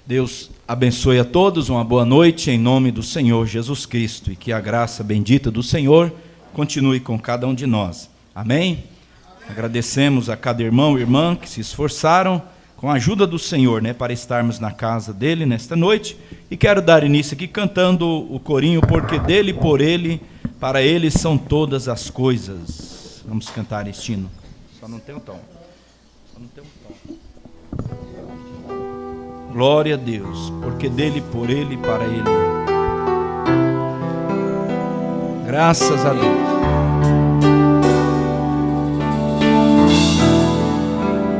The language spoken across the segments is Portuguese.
Deus abençoe a todos, uma boa noite em nome do Senhor Jesus Cristo e que a graça bendita do Senhor continue com cada um de nós. Amém? Agradecemos a cada irmão e irmã que se esforçaram com a ajuda do Senhor, para estarmos na casa dele nesta noite. E quero dar início aqui cantando o corinho, porque dele, por ele, para ele são todas as coisas. Vamos cantar este hino. Só não tem um tom. Glória a Deus, porque dele, por ele, para ele. Graças a Deus.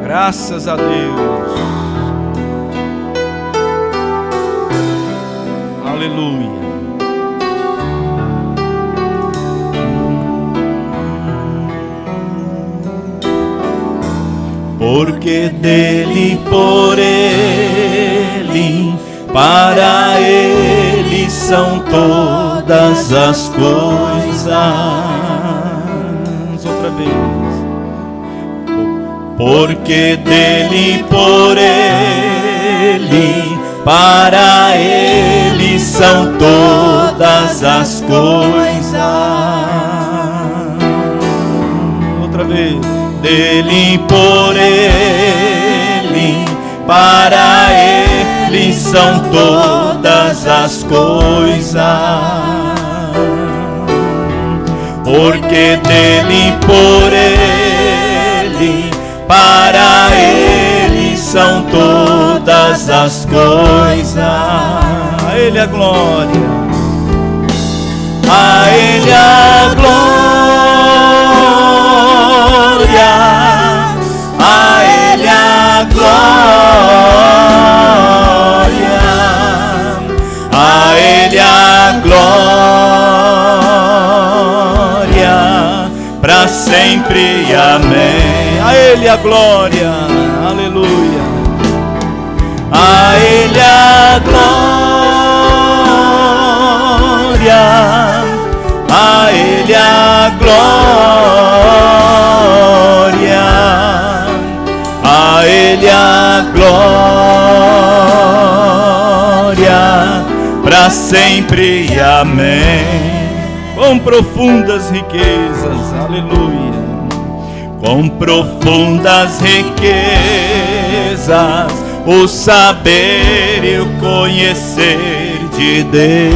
Graças a Deus. Aleluia. Porque dele, por ele, para ele são todas as coisas. Outra vez. Porque dele, por ele, para ele são todas as coisas. Outra vez. Dele, por ele, para ele são todas as coisas. Porque dele, por ele, para ele são todas as coisas. A ele a glória. A ele a glória. A ele a glória. A ele a glória. Para sempre, amém. A ele a glória, aleluia. A ele a glória. A ele a glória. A ele a glória. Para sempre, amém. Com profundas riquezas, aleluia. Com profundas riquezas, o saber e o conhecer de Deus.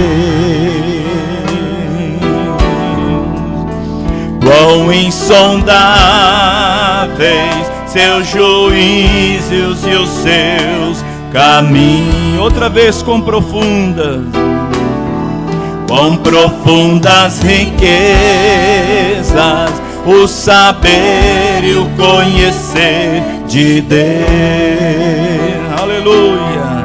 Quão insondáveis seus juízos e os seus caminhos. Outra vez, com profundas. Com profundas riquezas, o saber e o conhecer de Deus. Aleluia.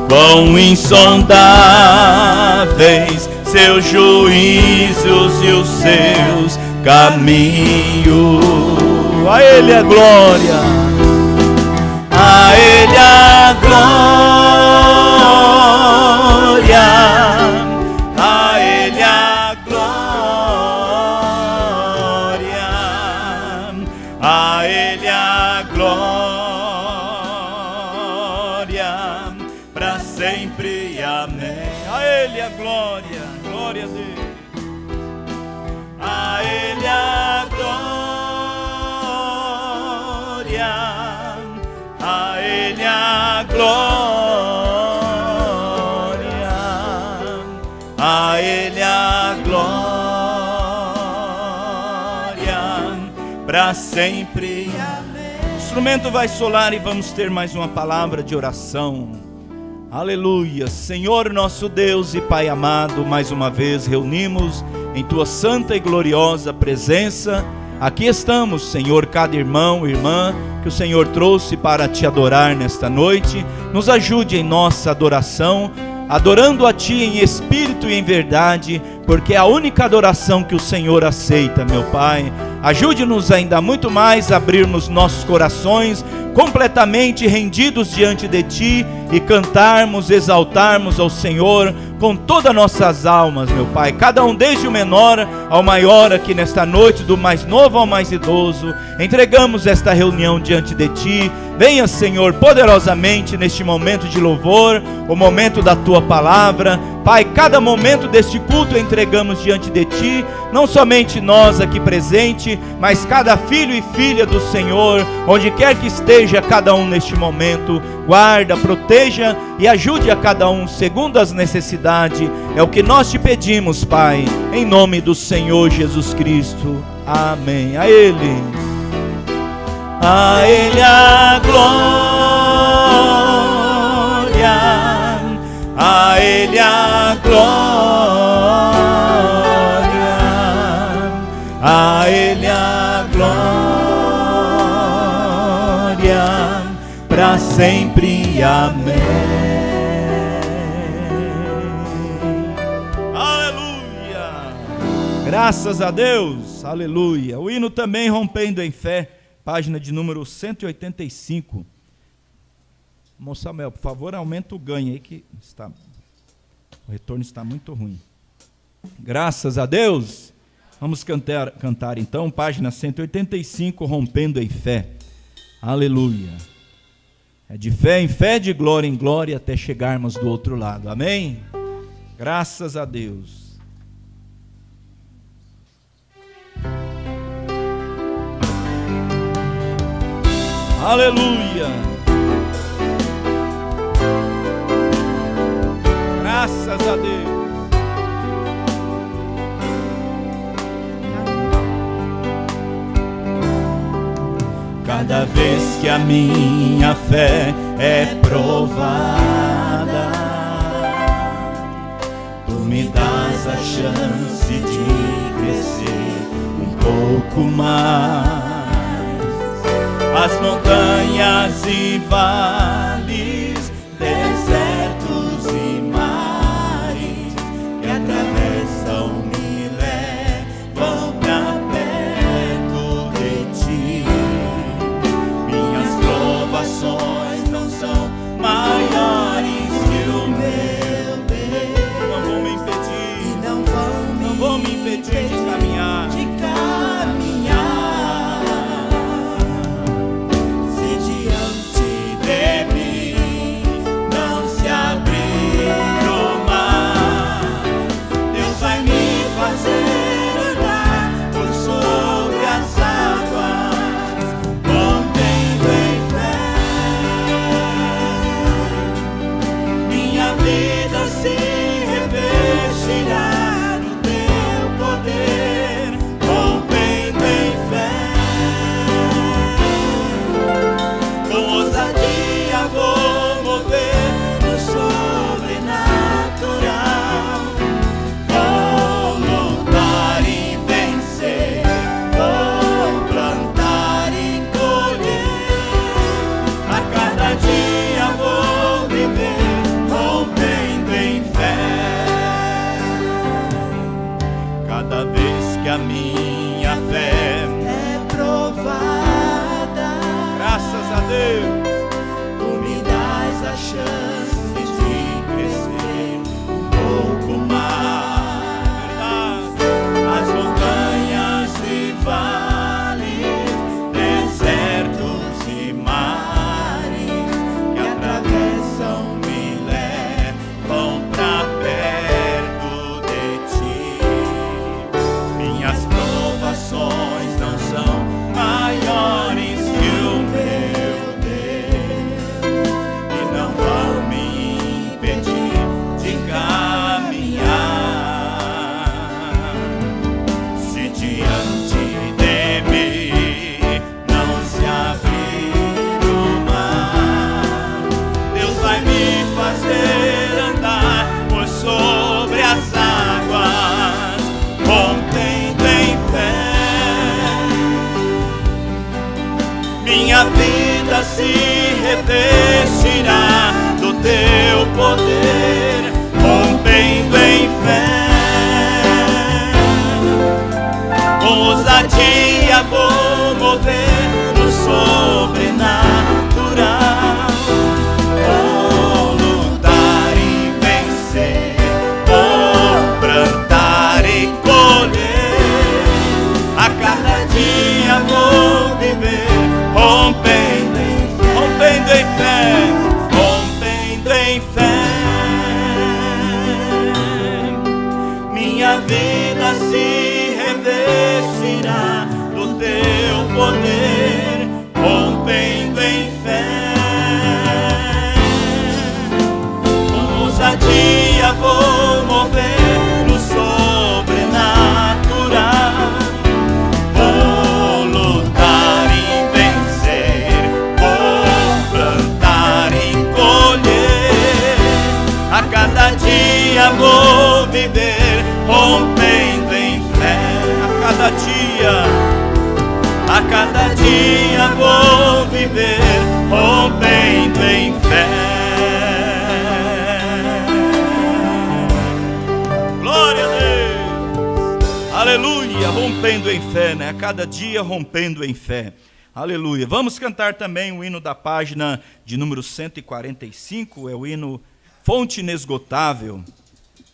Quão insondáveis seus juízos e os seus caminhos. A ele a glória. A ele a glória. A ele a glória. A ele a glória. Para sempre, amém. A ele a glória. Glória a Deus. A ele a glória. A ele a glória. A ele a glória. Para sempre, amém. O instrumento vai solar e vamos ter mais uma palavra de oração. Aleluia. Senhor nosso Deus e Pai amado, mais uma vez reunimos em Tua santa e gloriosa presença. Aqui estamos, Senhor, cada irmão e irmã que o Senhor trouxe para Te adorar nesta noite. Nos ajude em nossa adoração, adorando a Ti em espírito e em verdade, porque é a única adoração que o Senhor aceita, meu Pai. Ajude-nos ainda muito mais a abrirmos nossos corações completamente rendidos diante de Ti e cantarmos, exaltarmos ao Senhor com todas as nossas almas, meu Pai. Cada um, desde o menor ao maior aqui nesta noite, do mais novo ao mais idoso, entregamos esta reunião diante de Ti. Venha, Senhor, poderosamente neste momento de louvor, o momento da Tua palavra. Pai, cada momento deste culto entregamos diante de Ti, não somente nós aqui presentes, mas cada filho e filha do Senhor, onde quer que esteja cada um neste momento. Guarda, proteja e ajude a cada um segundo as necessidades. É o que nós te pedimos, Pai, em nome do Senhor Jesus Cristo. Amém. A Ele a glória, a Ele a glória, a Ele a glória, para sempre. Amém. Aleluia. Graças a Deus. Aleluia. O hino também, Rompendo em Fé, página de número 185. Moço Samuel, por favor, aumenta o ganho aí, que o retorno está muito ruim. Graças a Deus. Vamos cantar então, página 185, Rompendo em Fé. Aleluia. É de fé em fé, de glória em glória, até chegarmos do outro lado. Amém? Graças a Deus. Aleluia. Graças a Deus. Cada vez que a minha fé é provada, Tu me dás a chance de crescer um pouco mais. As montanhas e vales, desertos e mares que atravessam me levam pra perto de Ti. Minhas provações não são maiores que o meu Deus. Não vão me impedir, não vão me impedir de caminhar. A minha fé é provada. Graças a Deus. Tu me dás a chance de crescer um pouco mais. As montanhas e vales, desertos e mares que atravessam me levam pra perto de Ti. Minhas provações não são maiores que o meu Deus e não vão me impedir de caminhar. Se diante de mim não se abrir o mar, Deus vai me fazer andar por sobre as águas, rompendo em fé. Minha vida se revestirá do Teu poder, rompendo em fé. rompendo em fé. A cada dia vou viver rompendo em fé. Glória a Deus, aleluia, rompendo em fé, né? A cada dia rompendo em fé. Aleluia. Vamos cantar também o hino da página de número 145, é o hino Fonte Inesgotável.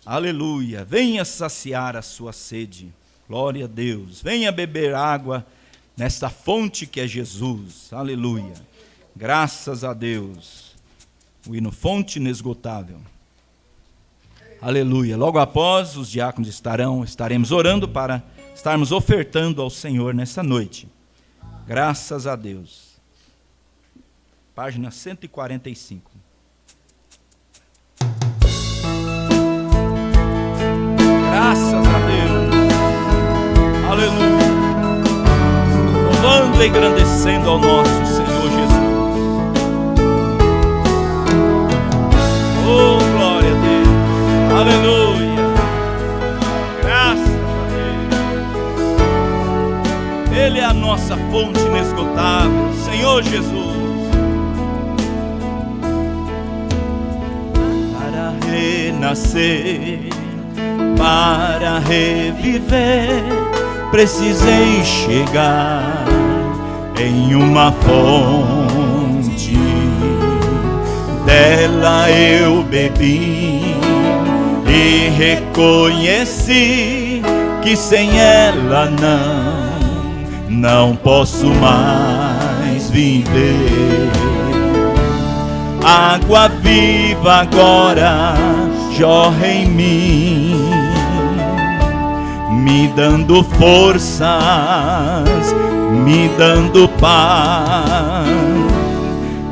Aleluia. Venha saciar a sua sede. Glória a Deus. Venha beber água nesta fonte que é Jesus. Aleluia. Graças a Deus. O hino Fonte Inesgotável. Aleluia. Logo após, os diáconos estaremos orando para estarmos ofertando ao Senhor nessa noite. Graças a Deus. Página 145. Graças a Deus. Aleluia. Louvando e engrandecendo ao nosso Senhor Jesus. Oh, glória a Deus. Aleluia. Graças a Deus. Ele é a nossa fonte inesgotável, Senhor Jesus. Para renascer, para reviver, precisei chegar em uma fonte. Dela eu bebi e reconheci que sem ela não posso mais viver. Água viva agora jorra em mim, me dando forças, me dando paz.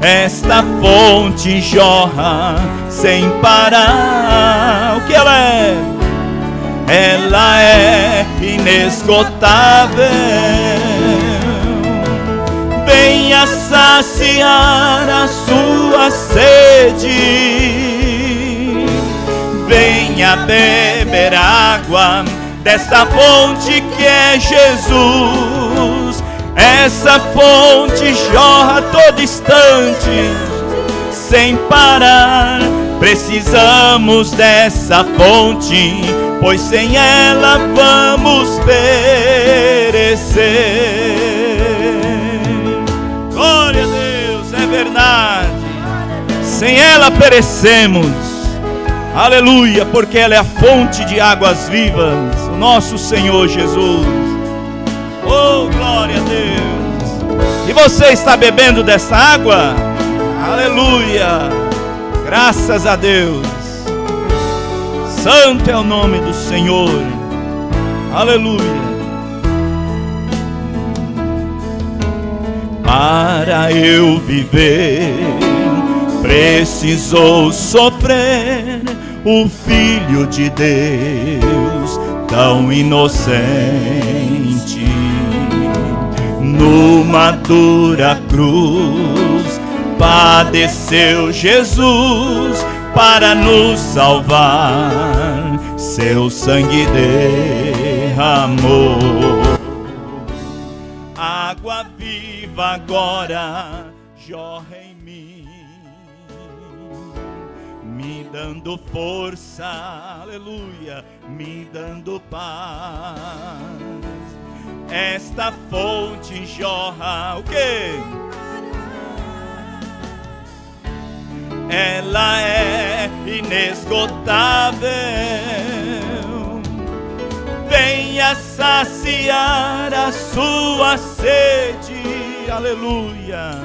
Esta fonte jorra sem parar. O que ela é? Ela é inesgotável. Venha saciar a sua sede. Venha beber água desta fonte que é Jesus. Essa fonte jorra a todo instante, sem parar. Precisamos dessa fonte, pois sem ela vamos perecer. Glória a Deus, é verdade. Sem ela perecemos. Aleluia, porque ela é a fonte de águas vivas, o nosso Senhor Jesus. Oh, glória a Deus. E você está bebendo dessa água? Aleluia. Graças a Deus. Santo é o nome do Senhor. Aleluia. Para eu viver, precisou sofrer. O Filho de Deus, tão inocente, numa dura cruz, padeceu Jesus para nos salvar. Seu sangue derramou. Água viva agora jorra em mim, me dando força, aleluia, me dando paz. Esta fonte jorra o quê? Ela é inesgotável. Venha saciar a sua sede, aleluia.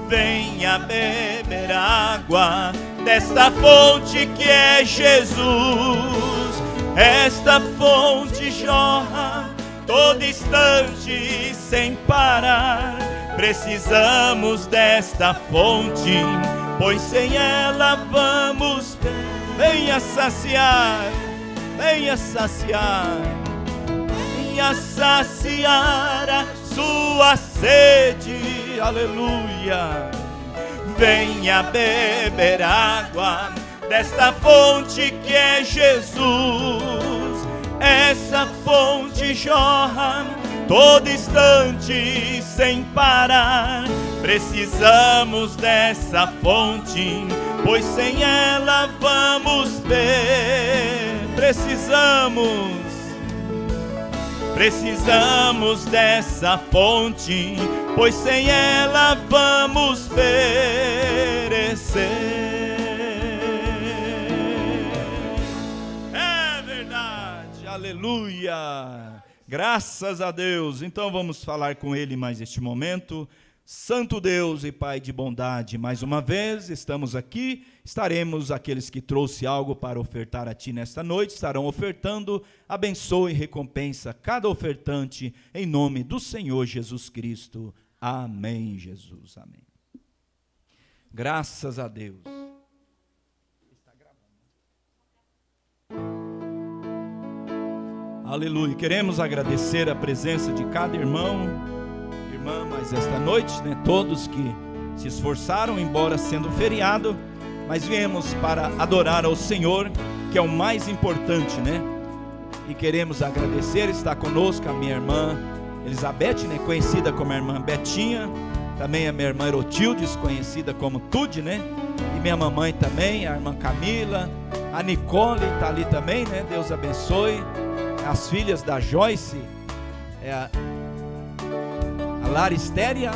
Venha beber água desta fonte que é Jesus. Esta fonte jorra todo instante sem parar. Precisamos desta fonte, pois sem ela vamos. Venha saciar, venha saciar, venha saciar a sua sede, aleluia. Venha beber água desta fonte que é Jesus. essa fonte jorra todo instante sem parar. Precisamos dessa fonte, pois sem ela vamos ver. Precisamos dessa fonte, pois sem ela vamos perecer. É verdade, aleluia, graças a Deus. Então vamos falar com Ele mais este momento. Santo Deus e Pai de bondade, mais uma vez estamos aqui, estaremos, aqueles que trouxe algo para ofertar a Ti nesta noite, estarão ofertando, abençoe e recompensa cada ofertante, em nome do Senhor Jesus Cristo. Amém, Jesus, amém. Graças a Deus. Aleluia, queremos agradecer a presença de cada irmão, irmã, mas esta noite, todos que se esforçaram, embora sendo feriado, mas viemos para adorar ao Senhor, que é o mais importante, e queremos agradecer. Está conosco a minha irmã Elizabeth, conhecida como a irmã Betinha, também a minha irmã Erotildes, conhecida como Tude, e minha mamãe também, a irmã Camila, a Nicole está ali também, Deus abençoe, as filhas da Joyce, a Laristéria,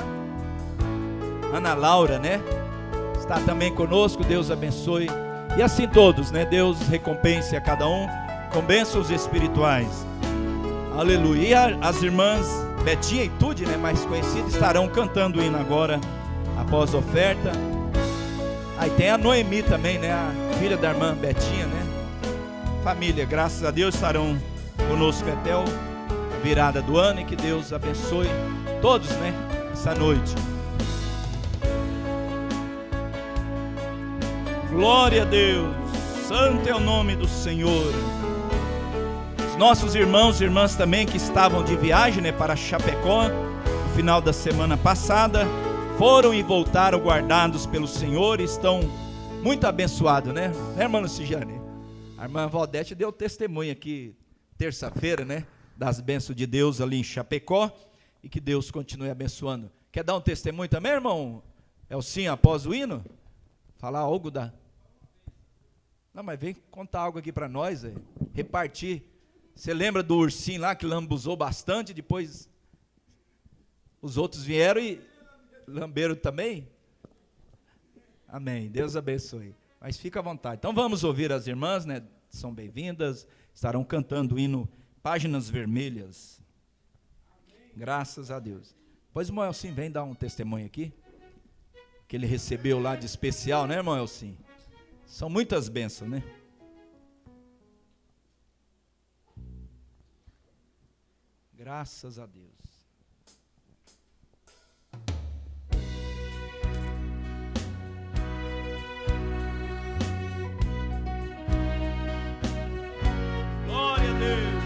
Ana Laura, está também conosco, Deus abençoe, e assim todos, Deus recompense a cada um com bênçãos espirituais, aleluia. E as irmãs Betinha e Tude, mais conhecidas, estarão cantando o hino agora, após a oferta. Aí tem a Noemi também, a filha da irmã Betinha, família, graças a Deus, estarão conosco até a virada do ano, e que Deus abençoe todos, essa noite. Glória a Deus, santo é o nome do Senhor. Os nossos irmãos e irmãs também que estavam de viagem, para Chapecó, no final da semana passada, foram e voltaram guardados pelo Senhor, e estão muito abençoados, irmã Luciane? A irmã Valdete deu testemunho aqui, terça-feira, das bênçãos de Deus ali em Chapecó, e que Deus continue abençoando. Quer dar um testemunho também, irmão Elcinho, após o hino? Falar algo da... Não, mas vem contar algo aqui para nós, repartir. Você lembra do ursinho lá que lambuzou bastante, depois os outros vieram e lamberam também? Amém, Deus abençoe. Mas fica à vontade. Então vamos ouvir as irmãs, são bem-vindas, estarão cantando o hino Páginas Vermelhas. Graças a Deus. Pois o irmão Elcinho vem dar um testemunho aqui, que ele recebeu lá de especial, irmão Elcinho? São muitas bênçãos, Graças a Deus. Glória a Deus.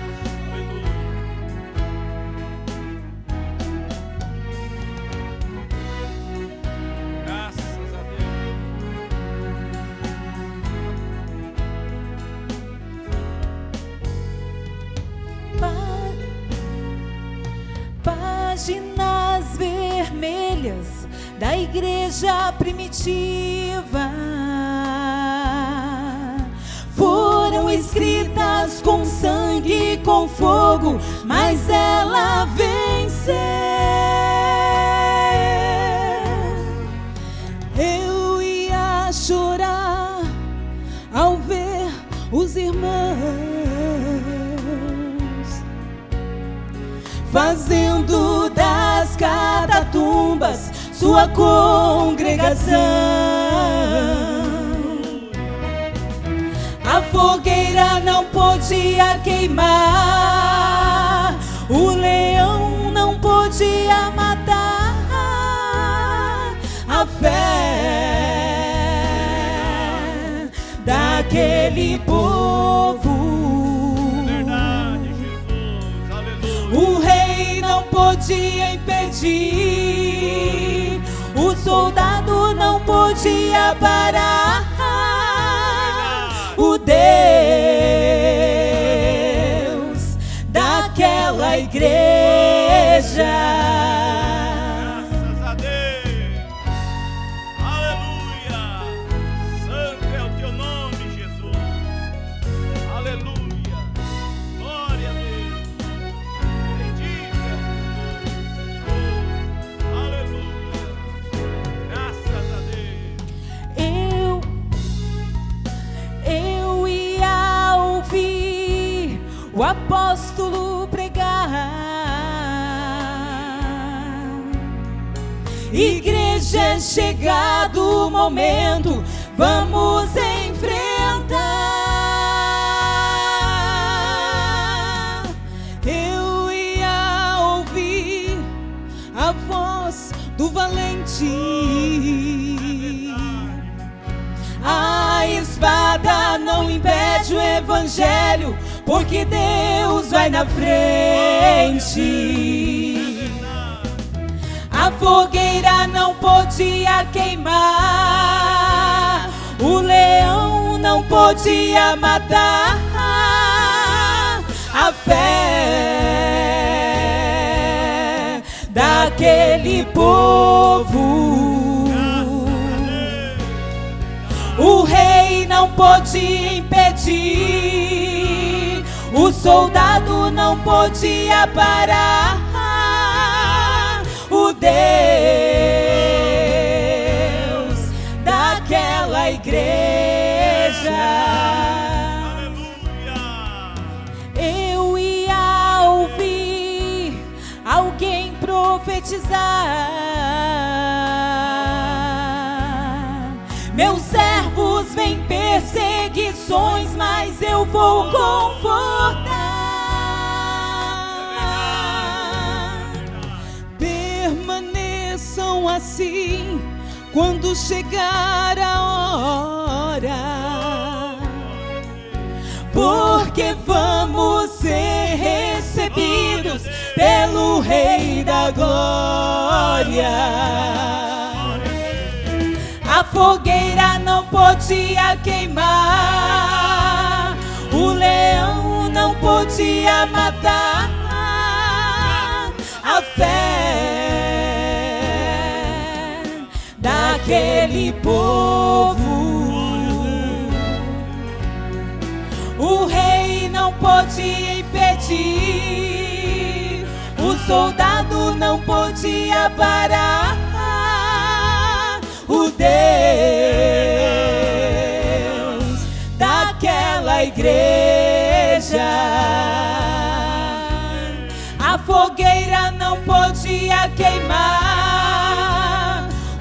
Páginas vermelhas da igreja primitiva foram escritas com sangue e com fogo, mas ela venceu. Eu ia chorar ao ver os irmãos fazendo das catatumbas sua congregação. A fogueira não podia queimar, o leão não podia matar a fé daquele povo. O rei não podia impedir, o soldado não podia parar o Deus apóstolo pregar. Igreja, é chegado o momento, vamos enfrentar. Eu ia ouvir a voz do valente. A espada não impede o evangelho, porque Deus vai na frente. A fogueira não podia queimar, o leão não podia matar a fé daquele povo. O rei não podia impedir, o soldado não podia parar o Deus daquela igreja. Aleluia. Eu ia ouvir alguém profetizar. Meus servos vêm perseguições, mas eu vou confortar. Permaneçam assim quando chegar a hora, porque vamos ser recebidos pelo Rei da Glória. A fogueira não podia queimar, o leão não podia matar a fé daquele povo. O rei não podia impedir, o soldado não podia parar o Deus daquela igreja. A fogueira não podia queimar,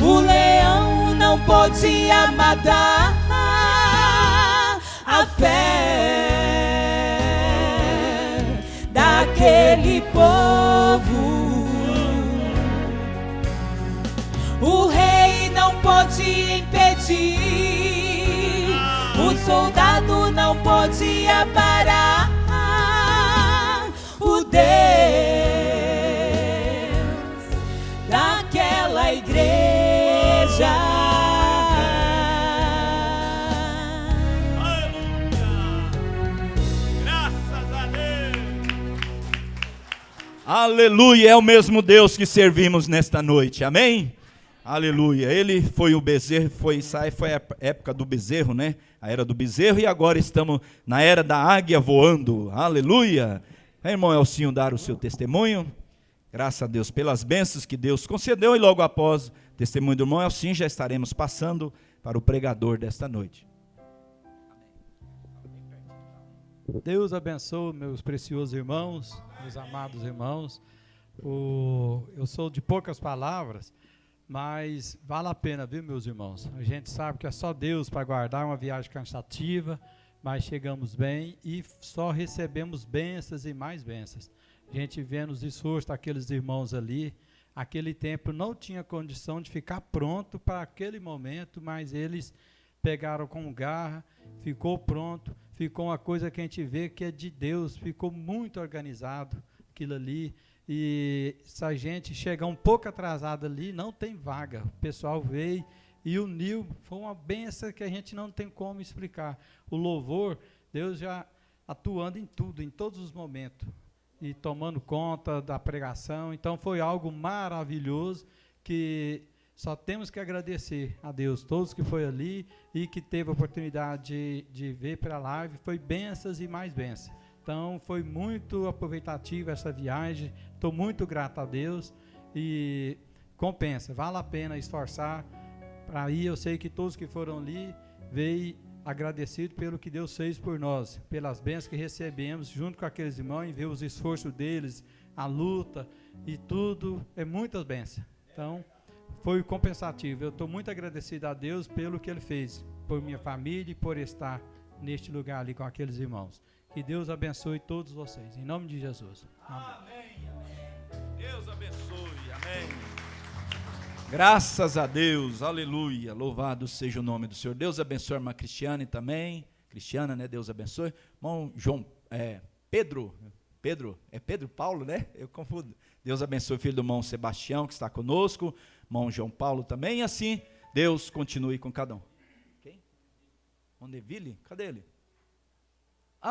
o leão não podia matar a fé daquele povo. O rei não podia impedir, o soldado não podia parar o Deus daquela igreja. Aleluia. Graças a Deus. Aleluia, é o mesmo Deus que servimos nesta noite, amém? Aleluia, ele foi o bezerro, foi a época do bezerro, né? A era do bezerro, e agora estamos na era da águia voando, aleluia. Irmão Elcinho, dar o seu testemunho, graças a Deus pelas bênçãos que Deus concedeu, e logo após o testemunho do irmão Elcinho, já estaremos passando para o pregador desta noite. Deus abençoe meus preciosos irmãos, meus amados irmãos. Eu sou de poucas palavras, mas vale a pena, viu, meus irmãos? A gente sabe que é só Deus para guardar uma viagem cansativa, mas chegamos bem e só recebemos bênçãos e mais bênçãos. A gente vendo os esforços daqueles irmãos ali, aquele tempo não tinha condição de ficar pronto para aquele momento, mas eles pegaram com garra, ficou pronto, ficou uma coisa que a gente vê que é de Deus, ficou muito organizado aquilo ali. E se a gente chegar um pouco atrasado ali, não tem vaga. O pessoal veio e uniu. Foi uma benção que a gente não tem como explicar. O louvor, Deus já atuando em tudo, em todos os momentos. E tomando conta da pregação. Então foi algo maravilhoso que só temos que agradecer a Deus. Todos que foi ali e que teve a oportunidade de ver pela live, foi bênçãos e mais bênçãos. Então, foi muito aproveitativa essa viagem, estou muito grato a Deus e compensa, vale a pena esforçar para ir. Eu sei que todos que foram ali veio agradecido pelo que Deus fez por nós, pelas bênçãos que recebemos junto com aqueles irmãos, e ver os esforços deles, a luta e tudo, é muitas bênçãos. Então, foi compensativo. Eu estou muito agradecido a Deus pelo que Ele fez, por minha família e por estar neste lugar ali com aqueles irmãos. Que Deus abençoe todos vocês, em nome de Jesus. Amém. Deus abençoe, amém. Graças a Deus, aleluia, louvado seja o nome do Senhor. Deus abençoe a irmã Cristiane também, Cristiana, né, Deus abençoe. Irmão Pedro Paulo, né, eu confundo. Deus abençoe o filho do irmão Sebastião, que está conosco, irmão João Paulo também, e assim, Deus continue com cada um. Quem? Moneville? Cadê ele?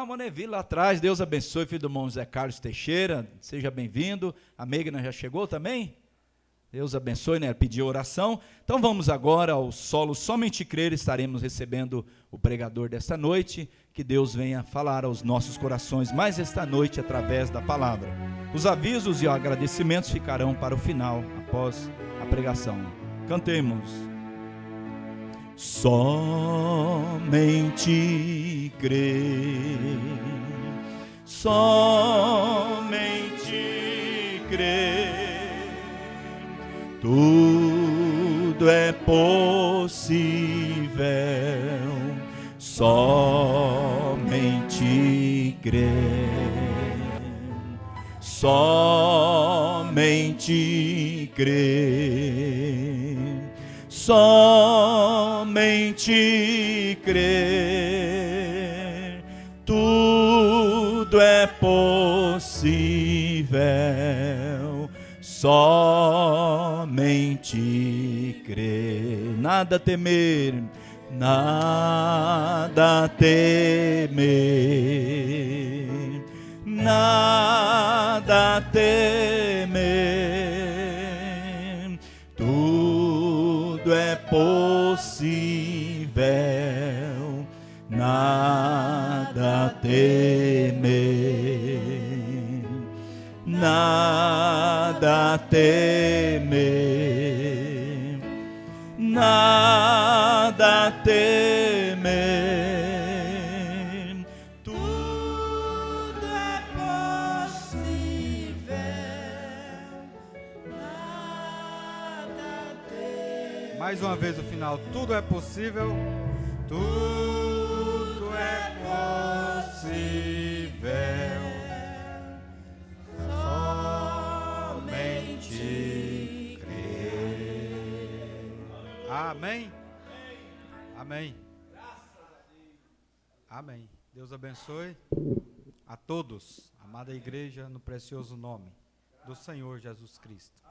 Moneville lá atrás, Deus abençoe, filho do irmão Zé Carlos Teixeira, seja bem-vindo. A Megna já chegou também? Deus abençoe, né? Pediu oração. Então vamos agora ao solo Somente Crer. Estaremos recebendo o pregador desta noite. Que Deus venha falar aos nossos corações mais esta noite através da palavra. Os avisos e agradecimentos ficarão para o final, após a pregação. Cantemos. Somente crer, somente crer. Tudo é possível, somente crer, somente crer, somente crer. Tudo é possível, somente crer. Nada temer, nada temer, nada temer. Tudo é possível, nada temer, nada temer, nada temer. Tudo é possível, nada temer. Mais uma vez o final, tudo é possível, tudo é possível, somente crer. Amém? Amém. Amém. Deus abençoe a todos, amada igreja, no precioso nome do Senhor Jesus Cristo.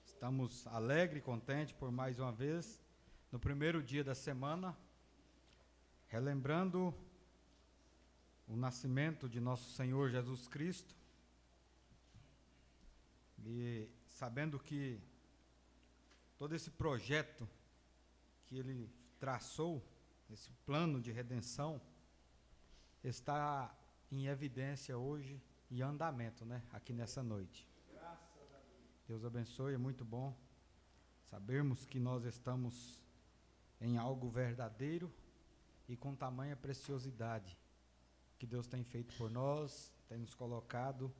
Estamos alegres e contentes por mais uma vez, no primeiro dia da semana, relembrando o nascimento de nosso Senhor Jesus Cristo, e sabendo que todo esse projeto que Ele traçou, esse plano de redenção, está em evidência hoje, em andamento, né, aqui nessa noite. Deus abençoe, é muito bom sabermos que nós estamos em algo verdadeiro e com tamanha preciosidade que Deus tem feito por nós, tem nos colocado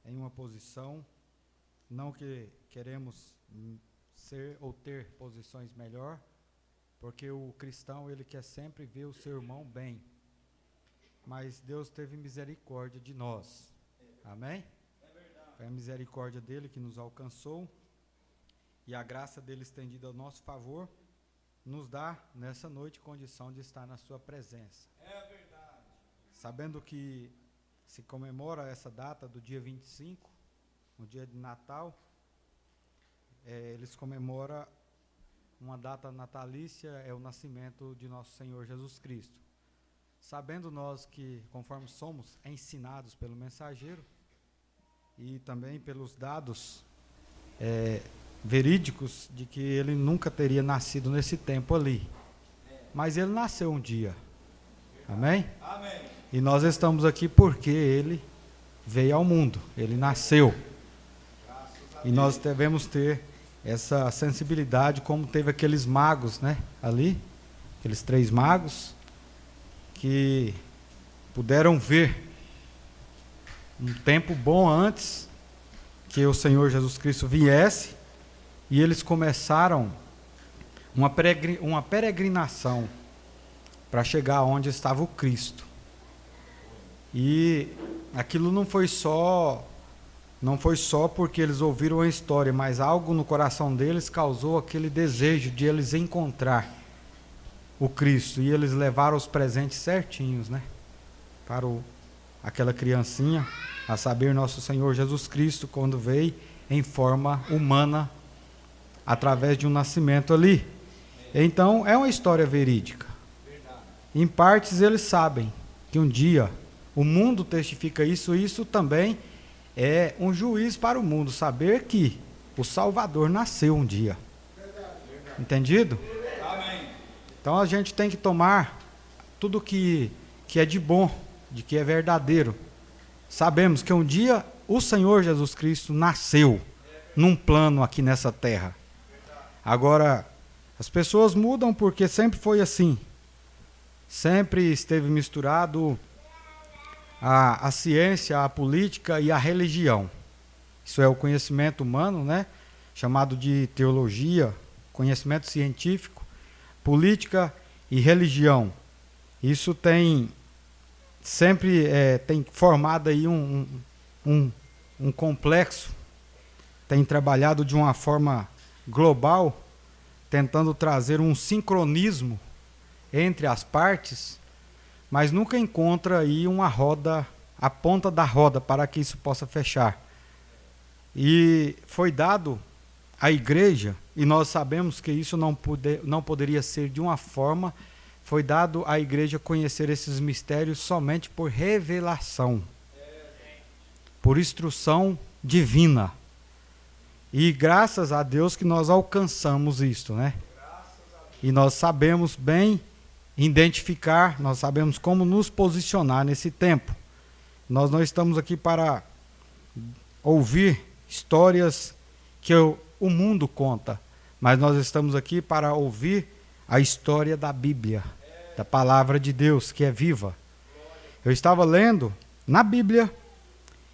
em uma posição, não que queremos ser ou ter posições melhor, porque o cristão, ele quer sempre ver o seu irmão bem, mas Deus teve misericórdia de nós, amém? Foi a misericórdia dele que nos alcançou, e a graça dele estendida ao nosso favor, nos dá, nessa noite, condição de estar na sua presença. É verdade. Sabendo que se comemora essa data do dia 25, no dia de Natal, eles comemoram uma data natalícia, é o nascimento de nosso Senhor Jesus Cristo. Sabendo nós que, conforme somos ensinados pelo mensageiro, e também pelos dados verídicos de que ele nunca teria nascido nesse tempo ali. Mas ele nasceu um dia. Amém? Amém. E nós estamos aqui porque ele veio ao mundo, ele nasceu. E nós devemos ter essa sensibilidade, como teve aqueles magos, né, ali, aqueles 3 magos, que puderam ver um tempo bom antes que o Senhor Jesus Cristo viesse, e eles começaram uma peregrinação para chegar onde estava o Cristo. E aquilo não foi só porque eles ouviram a história, mas algo no coração deles causou aquele desejo de eles encontrar o Cristo, e eles levaram os presentes certinhos, né, para aquela criancinha, a saber, nosso Senhor Jesus Cristo, quando veio em forma humana, através de um nascimento ali. Então, é uma história verídica. Em partes, eles sabem que um dia o mundo testifica isso, e isso também é um juízo para o mundo, saber que o Salvador nasceu um dia. Entendido? Então, a gente tem que tomar tudo que é de bom, de que é verdadeiro. Sabemos que um dia o Senhor Jesus Cristo nasceu num plano aqui nessa terra. Agora, as pessoas mudam porque sempre foi assim. Sempre esteve misturado a ciência, a política e a religião. Isso é o conhecimento humano, né? Chamado de teologia, conhecimento científico, política e religião. Isso tem sempre tem formado aí um complexo, tem trabalhado de uma forma global, tentando trazer um sincronismo entre as partes, mas nunca encontra aí uma roda, a ponta da roda, para que isso possa fechar. E foi dado à igreja, e nós sabemos que isso não poderia ser de uma forma, foi dado à igreja conhecer esses mistérios somente por revelação, por instrução divina. E graças a Deus que nós alcançamos isto, né? E nós sabemos bem identificar, nós sabemos como nos posicionar nesse tempo. Nós não estamos aqui para ouvir histórias que o mundo conta, mas nós estamos aqui para ouvir a história da Bíblia, da palavra de Deus, que é viva. Eu estava lendo na Bíblia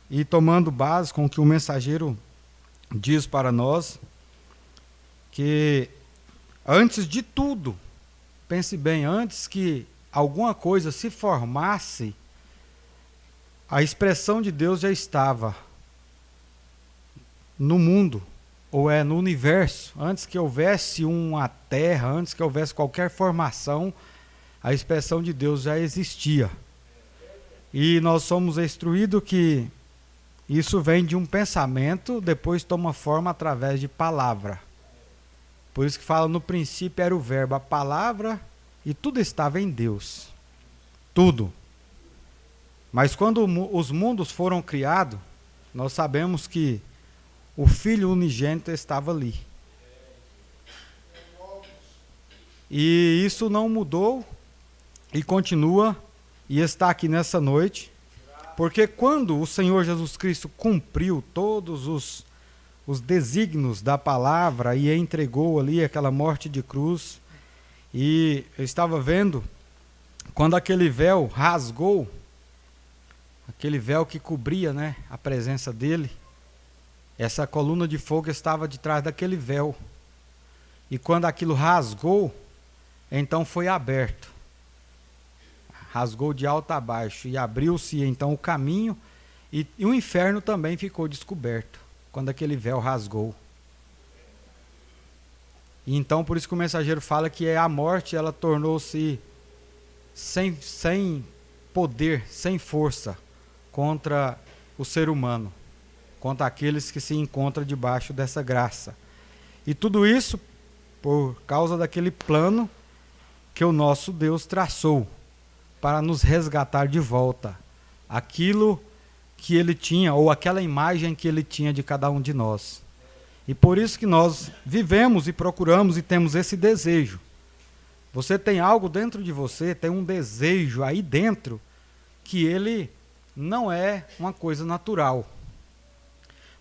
e tomando base com o que o mensageiro diz para nós, que antes de tudo, pense bem, antes que alguma coisa se formasse, a expressão de Deus já estava no mundo, ou no universo. Antes que houvesse uma terra, antes que houvesse qualquer formação, a expressão de Deus já existia. E nós somos instruídos que isso vem de um pensamento, depois toma forma através de palavra. Por isso que fala, no princípio era o verbo, a palavra, e tudo estava em Deus. Tudo. Mas quando os mundos foram criados, nós sabemos que o Filho unigênito estava ali. E isso não mudou e continua e está aqui nessa noite, porque quando o Senhor Jesus Cristo cumpriu todos os desígnios da palavra e entregou ali aquela morte de cruz, e eu estava vendo, quando aquele véu rasgou, aquele véu que cobria, né, a presença dele, essa coluna de fogo estava de trás daquele véu. E quando aquilo rasgou, então foi aberto. Rasgou de alto a baixo e abriu-se então o caminho, e o inferno também ficou descoberto, quando aquele véu rasgou. E então por isso que o mensageiro fala que a morte, ela tornou-se sem poder, sem força contra o ser humano, contra aqueles que se encontram debaixo dessa graça. E tudo isso por causa daquele plano que o nosso Deus traçou para nos resgatar de volta aquilo que ele tinha, ou aquela imagem que ele tinha de cada um de nós. E por isso que nós vivemos e procuramos e temos esse desejo. Você tem algo dentro de você, tem um desejo aí dentro, que ele não é uma coisa natural.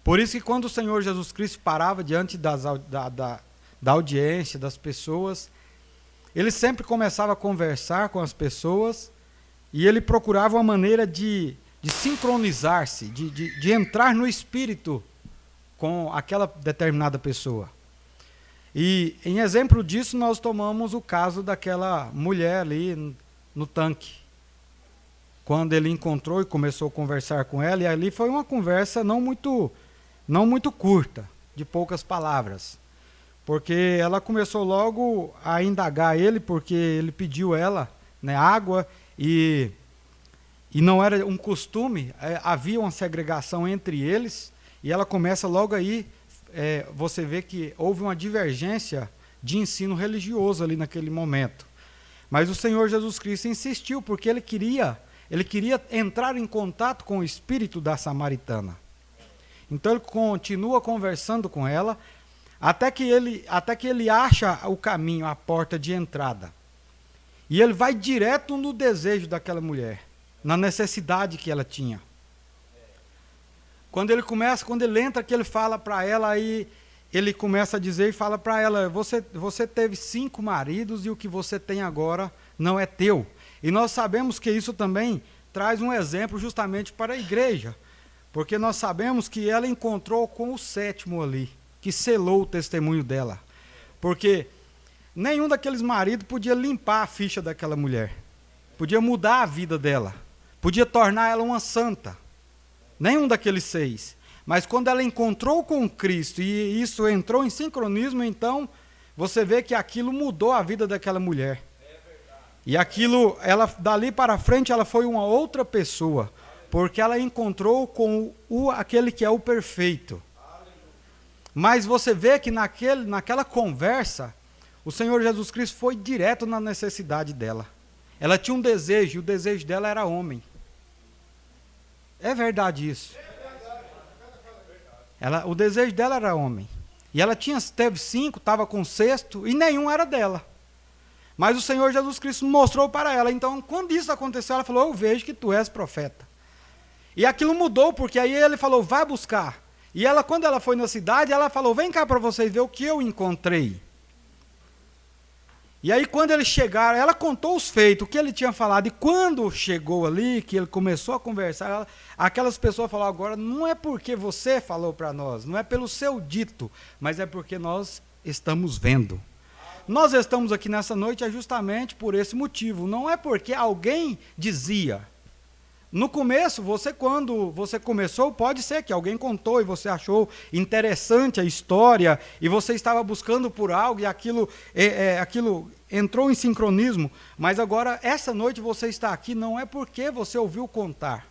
Por isso que quando o Senhor Jesus Cristo parava diante da audiência, das pessoas, ele sempre começava a conversar com as pessoas e ele procurava uma maneira de sincronizar-se, de entrar no espírito com aquela determinada pessoa. E em exemplo disso nós tomamos o caso daquela mulher ali no tanque. Quando ele encontrou e começou a conversar com ela, e ali foi uma conversa não muito curta, de poucas palavras. Porque ela começou logo a indagar ele, porque ele pediu ela, né, água, e não era um costume, havia uma segregação entre eles, e ela começa logo aí, você vê que houve uma divergência de ensino religioso ali naquele momento. Mas o Senhor Jesus Cristo insistiu, porque ele queria entrar em contato com o espírito da samaritana. Então ele continua conversando com ela, até que ele acha o caminho, a porta de entrada. E ele vai direto no desejo daquela mulher, na necessidade que ela tinha. Quando ele entra, que ele fala para ela, aí ele começa a dizer e fala para ela, você teve 5 maridos e o que você tem agora não é teu. E nós sabemos que isso também traz um exemplo justamente para a igreja, porque nós sabemos que ela encontrou com o 7º ali, que selou o testemunho dela. Porque nenhum daqueles maridos podia limpar a ficha daquela mulher, podia mudar a vida dela, podia tornar ela uma santa. Nenhum daqueles 6. Mas quando ela encontrou com Cristo e isso entrou em sincronismo, então você vê que aquilo mudou a vida daquela mulher. E aquilo, dali para frente, ela foi uma outra pessoa, porque ela encontrou com aquele que é o perfeito. Mas você vê que naquela conversa, o Senhor Jesus Cristo foi direto na necessidade dela. Ela tinha um desejo, e o desejo dela era homem. É verdade isso. O desejo dela era homem. E ela teve 5, estava com o 6º, e nenhum era dela. Mas o Senhor Jesus Cristo mostrou para ela. Então, quando isso aconteceu, ela falou, eu vejo que tu és profeta. E aquilo mudou, porque aí ele falou, vai buscar. E ela, quando ela foi na cidade, ela falou, vem cá para vocês ver o que eu encontrei. E aí, quando eles chegaram, ela contou os feitos, o que ele tinha falado. E quando chegou ali, que ele começou a conversar, aquelas pessoas falaram, agora, não é porque você falou para nós, não é pelo seu dito, mas é porque nós estamos vendo. Nós estamos aqui nessa noite justamente por esse motivo. Não é porque alguém dizia. No começo, quando você começou, pode ser que alguém contou e você achou interessante a história e você estava buscando por algo e aquilo entrou em sincronismo. Mas agora, essa noite você está aqui não é porque você ouviu contar,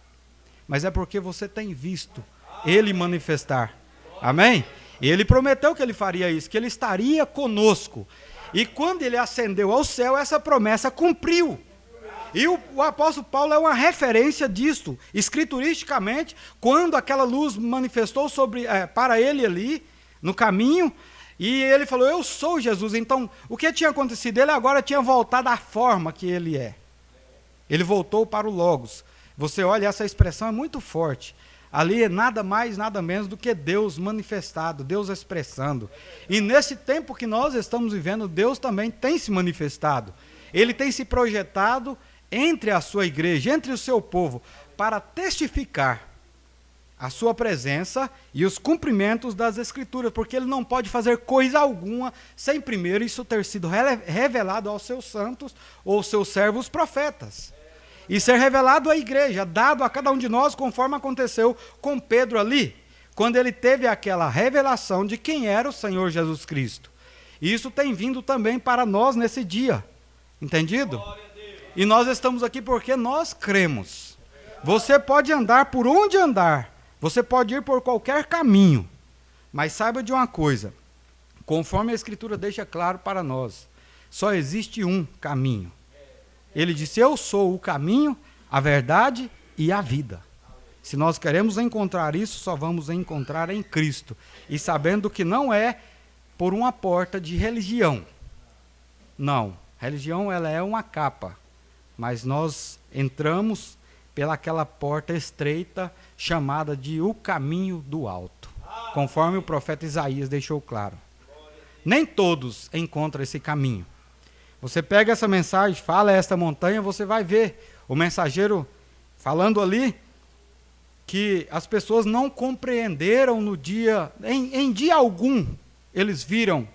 mas é porque você tem visto ele manifestar. Amém? E ele prometeu que ele faria isso, que ele estaria conosco. E quando ele ascendeu ao céu, essa promessa cumpriu. E o apóstolo Paulo é uma referência disto, escrituristicamente, quando aquela luz manifestou para ele ali, no caminho, e ele falou, eu sou Jesus. Então, o que tinha acontecido? Ele agora tinha voltado à forma que ele é. Ele voltou para o Logos. Você olha, essa expressão é muito forte. Ali é nada mais, nada menos do que Deus manifestado, Deus expressando. E nesse tempo que nós estamos vivendo, Deus também tem se manifestado. Ele tem se projetado entre a sua igreja, entre o seu povo, para testificar a sua presença e os cumprimentos das Escrituras, porque ele não pode fazer coisa alguma sem primeiro isso ter sido revelado aos seus santos ou seus servos profetas. E ser revelado à igreja, dado a cada um de nós, conforme aconteceu com Pedro ali, quando ele teve aquela revelação de quem era o Senhor Jesus Cristo. E isso tem vindo também para nós nesse dia, entendido? E nós estamos aqui porque nós cremos. Você pode andar por onde andar, você pode ir por qualquer caminho, mas saiba de uma coisa, conforme a Escritura deixa claro para nós, só existe um caminho. Ele disse, eu sou o caminho, a verdade e a vida. Se nós queremos encontrar isso, só vamos encontrar em Cristo. E sabendo que não é por uma porta de religião. Não, religião ela é uma capa. Mas nós entramos pelaquela porta estreita chamada de o caminho do alto. Conforme o profeta Isaías deixou claro. Nem todos encontram esse caminho. Você pega essa mensagem, fala esta montanha, você vai ver o mensageiro falando ali que as pessoas não compreenderam no dia, em dia algum, eles viram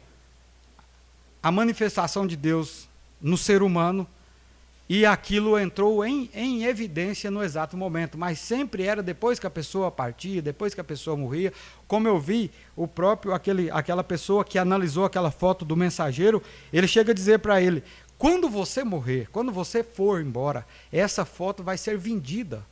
a manifestação de Deus no ser humano, e aquilo entrou em evidência no exato momento, mas sempre era depois que a pessoa partia, depois que a pessoa morria. Como eu vi, o próprio, aquela pessoa que analisou aquela foto do mensageiro, ele chega a dizer para ele, quando você morrer, quando você for embora, essa foto vai ser vendida.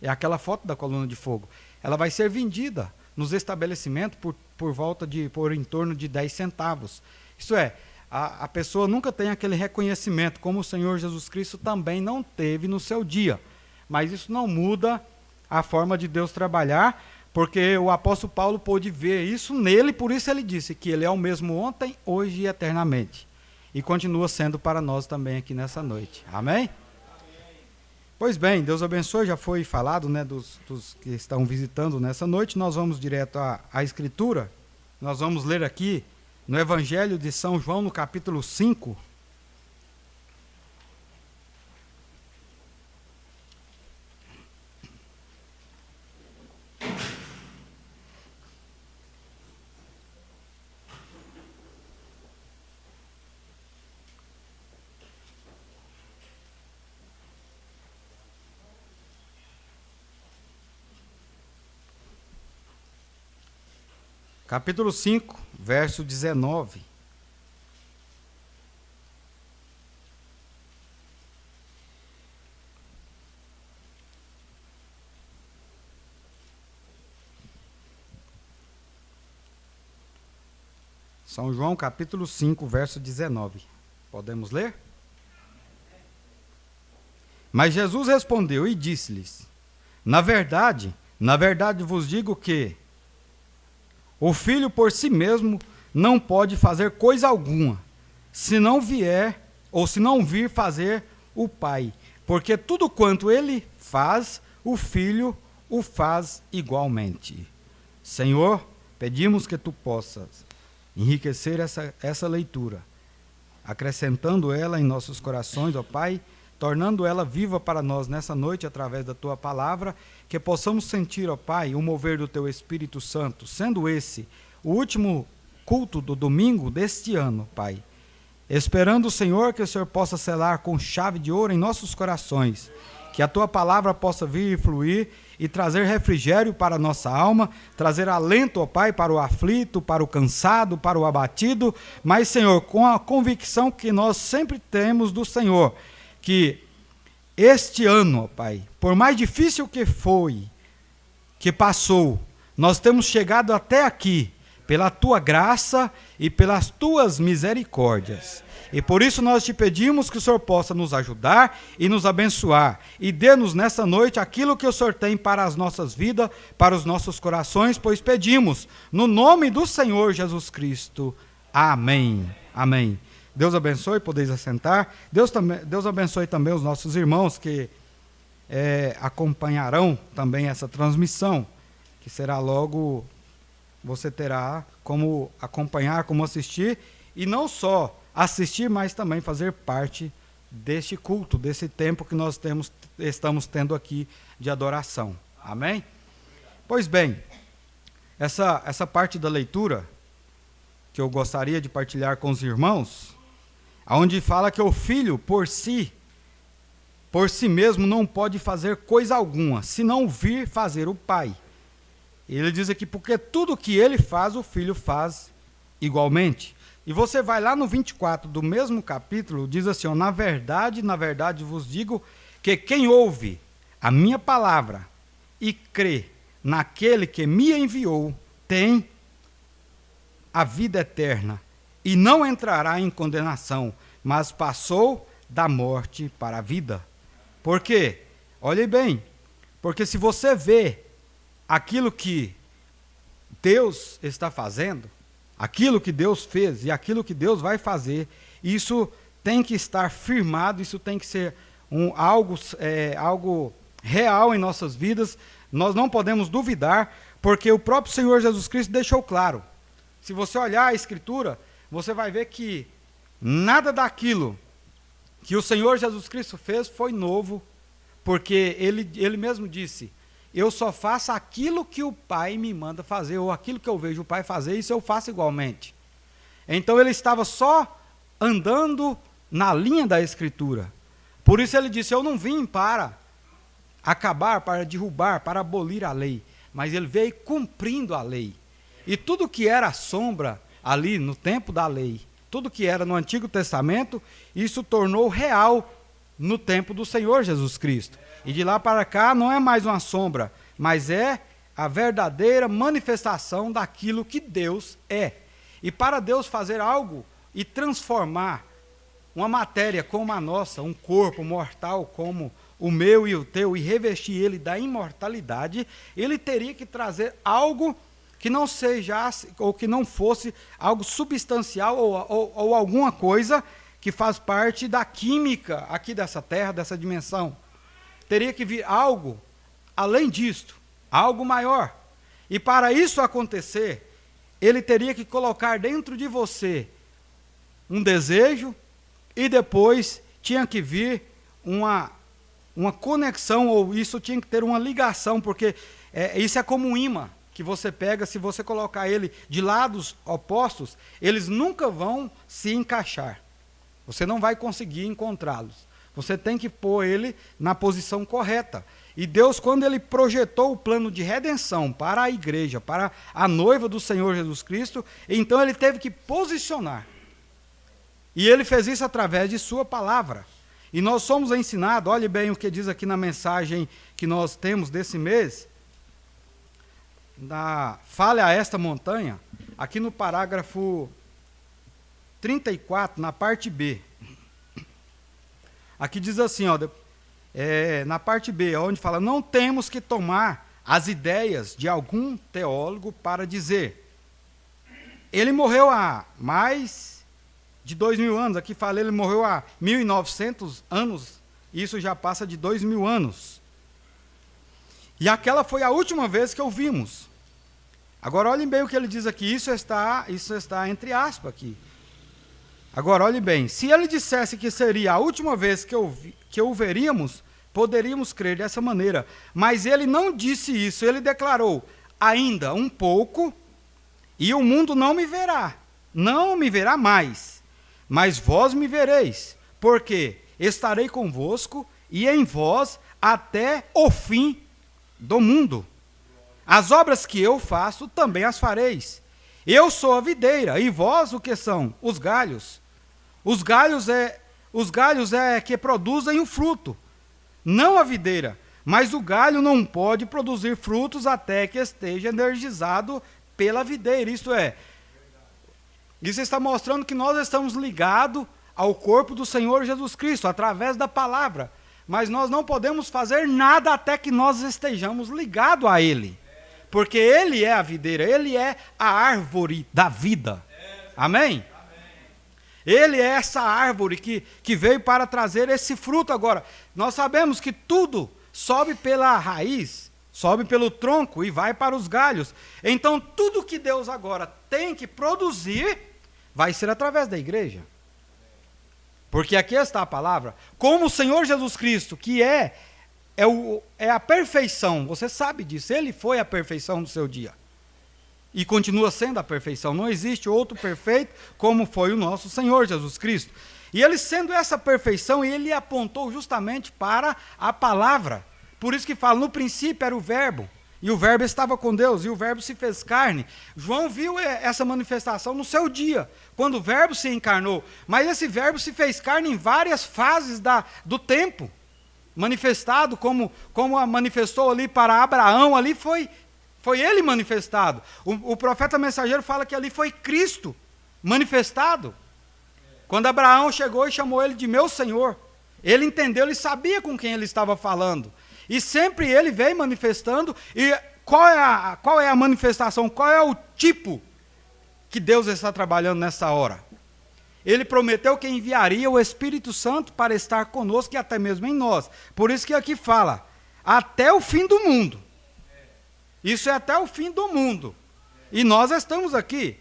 É aquela foto da coluna de fogo. Ela vai ser vendida nos estabelecimentos por em torno de 10 centavos. Isso é, a pessoa nunca tem aquele reconhecimento, como o Senhor Jesus Cristo também não teve no seu dia. Mas isso não muda a forma de Deus trabalhar, porque o apóstolo Paulo pôde ver isso nele, por isso ele disse que ele é o mesmo ontem, hoje e eternamente. E continua sendo para nós também aqui nessa noite. Amém? Pois bem, Deus abençoe, já foi falado, né, dos que estão visitando nessa noite. Nós vamos direto à Escritura. Nós vamos ler aqui no Evangelho de São João, no capítulo 5. Capítulo 5, verso 19. São João, capítulo 5, verso 19. Podemos ler? Mas Jesus respondeu e disse-lhes: na verdade vos digo que o Filho por si mesmo não pode fazer coisa alguma, se não vier ou se não vir fazer o Pai, porque tudo quanto ele faz, o Filho o faz igualmente. Senhor, pedimos que tu possas enriquecer essa leitura, acrescentando ela em nossos corações, ó Pai, tornando ela viva para nós nessa noite através da tua palavra, que possamos sentir, ó Pai, o mover do teu Espírito Santo, sendo esse o último culto do domingo deste ano, Pai. Esperando, Senhor, que o Senhor possa selar com chave de ouro em nossos corações, que a tua palavra possa vir e fluir e trazer refrigério para a nossa alma, trazer alento, ó Pai, para o aflito, para o cansado, para o abatido, mas, Senhor, com a convicção que nós sempre temos do Senhor, que este ano, ó Pai, por mais difícil que foi, que passou, nós temos chegado até aqui, pela tua graça e pelas tuas misericórdias. E por isso nós te pedimos que o Senhor possa nos ajudar e nos abençoar. E dê-nos nessa noite aquilo que o Senhor tem para as nossas vidas, para os nossos corações, pois pedimos, no nome do Senhor Jesus Cristo. Amém. Amém. Deus abençoe, podeis assentar. Deus abençoe também os nossos irmãos que acompanharão também essa transmissão, que será logo, você terá como acompanhar, como assistir, e não só assistir, mas também fazer parte deste culto, desse tempo que nós estamos tendo aqui de adoração. Amém? Pois bem, essa parte da leitura que eu gostaria de partilhar com os irmãos, onde fala que o Filho por si mesmo não pode fazer coisa alguma, se não vir fazer o Pai. Ele diz aqui, porque tudo que ele faz, o Filho faz igualmente. E você vai lá no 24 do mesmo capítulo, diz assim, ó, na verdade vos digo que quem ouve a minha palavra e crê naquele que me enviou, tem a vida eterna e não entrará em condenação, mas passou da morte para a vida. Por quê? Olhe bem, porque se você vê aquilo que Deus está fazendo, aquilo que Deus fez e aquilo que Deus vai fazer, isso tem que estar firmado, isso tem que ser algo real em nossas vidas. Nós não podemos duvidar, porque o próprio Senhor Jesus Cristo deixou claro. Se você olhar a Escritura, você vai ver que Nada daquilo que o Senhor Jesus Cristo fez foi novo, porque ele mesmo disse: eu só faço aquilo que o Pai me manda fazer, ou aquilo que eu vejo o Pai fazer, isso eu faço igualmente. Então ele estava só andando na linha da Escritura. Por isso ele disse: eu não vim para acabar, para derrubar, para abolir a lei, mas ele veio cumprindo a lei. E tudo que era sombra ali no tempo da lei, tudo que era no Antigo Testamento, isso tornou real no tempo do Senhor Jesus Cristo. E de lá para cá não é mais uma sombra, mas é a verdadeira manifestação daquilo que Deus é. E para Deus fazer algo e transformar uma matéria como a nossa, um corpo mortal como o meu e o teu, e revestir ele da imortalidade, ele teria que trazer algo que não seja, ou que não fosse algo substancial, ou alguma coisa que faz parte da química aqui dessa terra, dessa dimensão. Teria que vir algo além disto, algo maior. E para isso acontecer, ele teria que colocar dentro de você um desejo, e depois tinha que vir uma conexão, ou isso tinha que ter uma ligação, porque isso é como um imã que você pega. Se você colocar ele de lados opostos, eles nunca vão se encaixar. Você não vai conseguir encontrá-los. Você tem que pôr ele na posição correta. E Deus, quando ele projetou o plano de redenção para a igreja, para a noiva do Senhor Jesus Cristo, então ele teve que posicionar. E ele fez isso através de sua palavra. E nós somos ensinados, olhe bem o que diz aqui na mensagem que nós temos desse mês, fale a esta montanha, aqui no parágrafo 34, na parte B. Aqui diz assim, na parte B, onde fala: não temos que tomar as ideias de algum teólogo para dizer, ele morreu há mais de 2000 anos, aqui fala, ele morreu há 1900 anos, isso já passa de 2000 anos. E aquela foi a última vez que ouvimos. Agora olhem bem o que ele diz aqui, isso está entre aspas aqui. Agora olhem bem, se ele dissesse que seria a última vez que o veríamos, poderíamos crer dessa maneira. Mas ele não disse isso, ele declarou: ainda um pouco, e o mundo não me verá mais, mas vós me vereis, porque estarei convosco e em vós até o fim do mundo. As obras que eu faço também as fareis. Eu sou a videira, e vós o que são? Os galhos. Os galhos é que produzem o fruto, não a videira. Mas o galho não pode produzir frutos até que esteja energizado pela videira. Isto está mostrando que nós estamos ligados ao corpo do Senhor Jesus Cristo, através da palavra. Mas nós não podemos fazer nada até que nós estejamos ligados a Ele. Porque Ele é a videira, Ele é a árvore da vida. Amém? Ele é essa árvore que veio para trazer esse fruto agora. Nós sabemos que tudo sobe pela raiz, sobe pelo tronco e vai para os galhos. Então, tudo que Deus agora tem que produzir vai ser através da igreja. Porque aqui está a palavra. Como o Senhor Jesus Cristo, que é a perfeição, você sabe disso, Ele foi a perfeição do seu dia. E continua sendo a perfeição. Não existe outro perfeito como foi o nosso Senhor Jesus Cristo. E Ele sendo essa perfeição, Ele apontou justamente para a palavra. Por isso que fala, no princípio era o Verbo, e o Verbo estava com Deus, e o Verbo se fez carne. João viu essa manifestação no seu dia, quando o Verbo se encarnou. Mas esse Verbo se fez carne em várias fases do tempo. Manifestado como manifestou ali para Abraão, ali foi ele manifestado. O profeta mensageiro fala que ali foi Cristo manifestado. Quando Abraão chegou e chamou ele de meu Senhor, ele entendeu, ele sabia com quem ele estava falando. E sempre ele veio manifestando. E qual é a manifestação, qual é o tipo que Deus está trabalhando nessa hora? Ele prometeu que enviaria o Espírito Santo para estar conosco e até mesmo em nós. Por isso que aqui fala, até o fim do mundo. Isso é até o fim do mundo. E nós estamos aqui.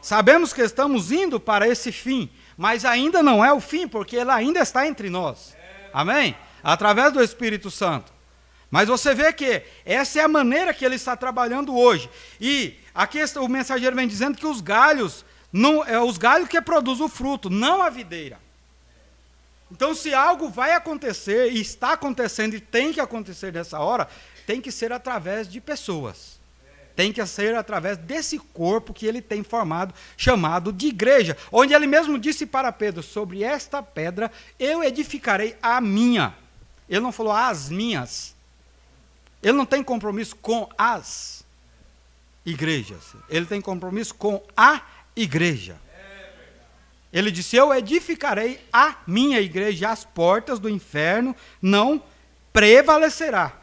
Sabemos que estamos indo para esse fim, mas ainda não é o fim, porque ele ainda está entre nós. Amém? Através do Espírito Santo. Mas você vê que essa é a maneira que ele está trabalhando hoje. E aqui o mensageiro vem dizendo que os galhos que produzem o fruto, não a videira. Então, se algo vai acontecer, e está acontecendo, e tem que acontecer nessa hora, tem que ser através de pessoas. Tem que ser através desse corpo que ele tem formado, chamado de igreja. Onde ele mesmo disse para Pedro, sobre esta pedra eu edificarei a minha. Ele não falou as minhas. Ele não tem compromisso com as igrejas. Ele tem compromisso com a igreja. Ele disse, eu edificarei a minha igreja, as portas do inferno não prevalecerá.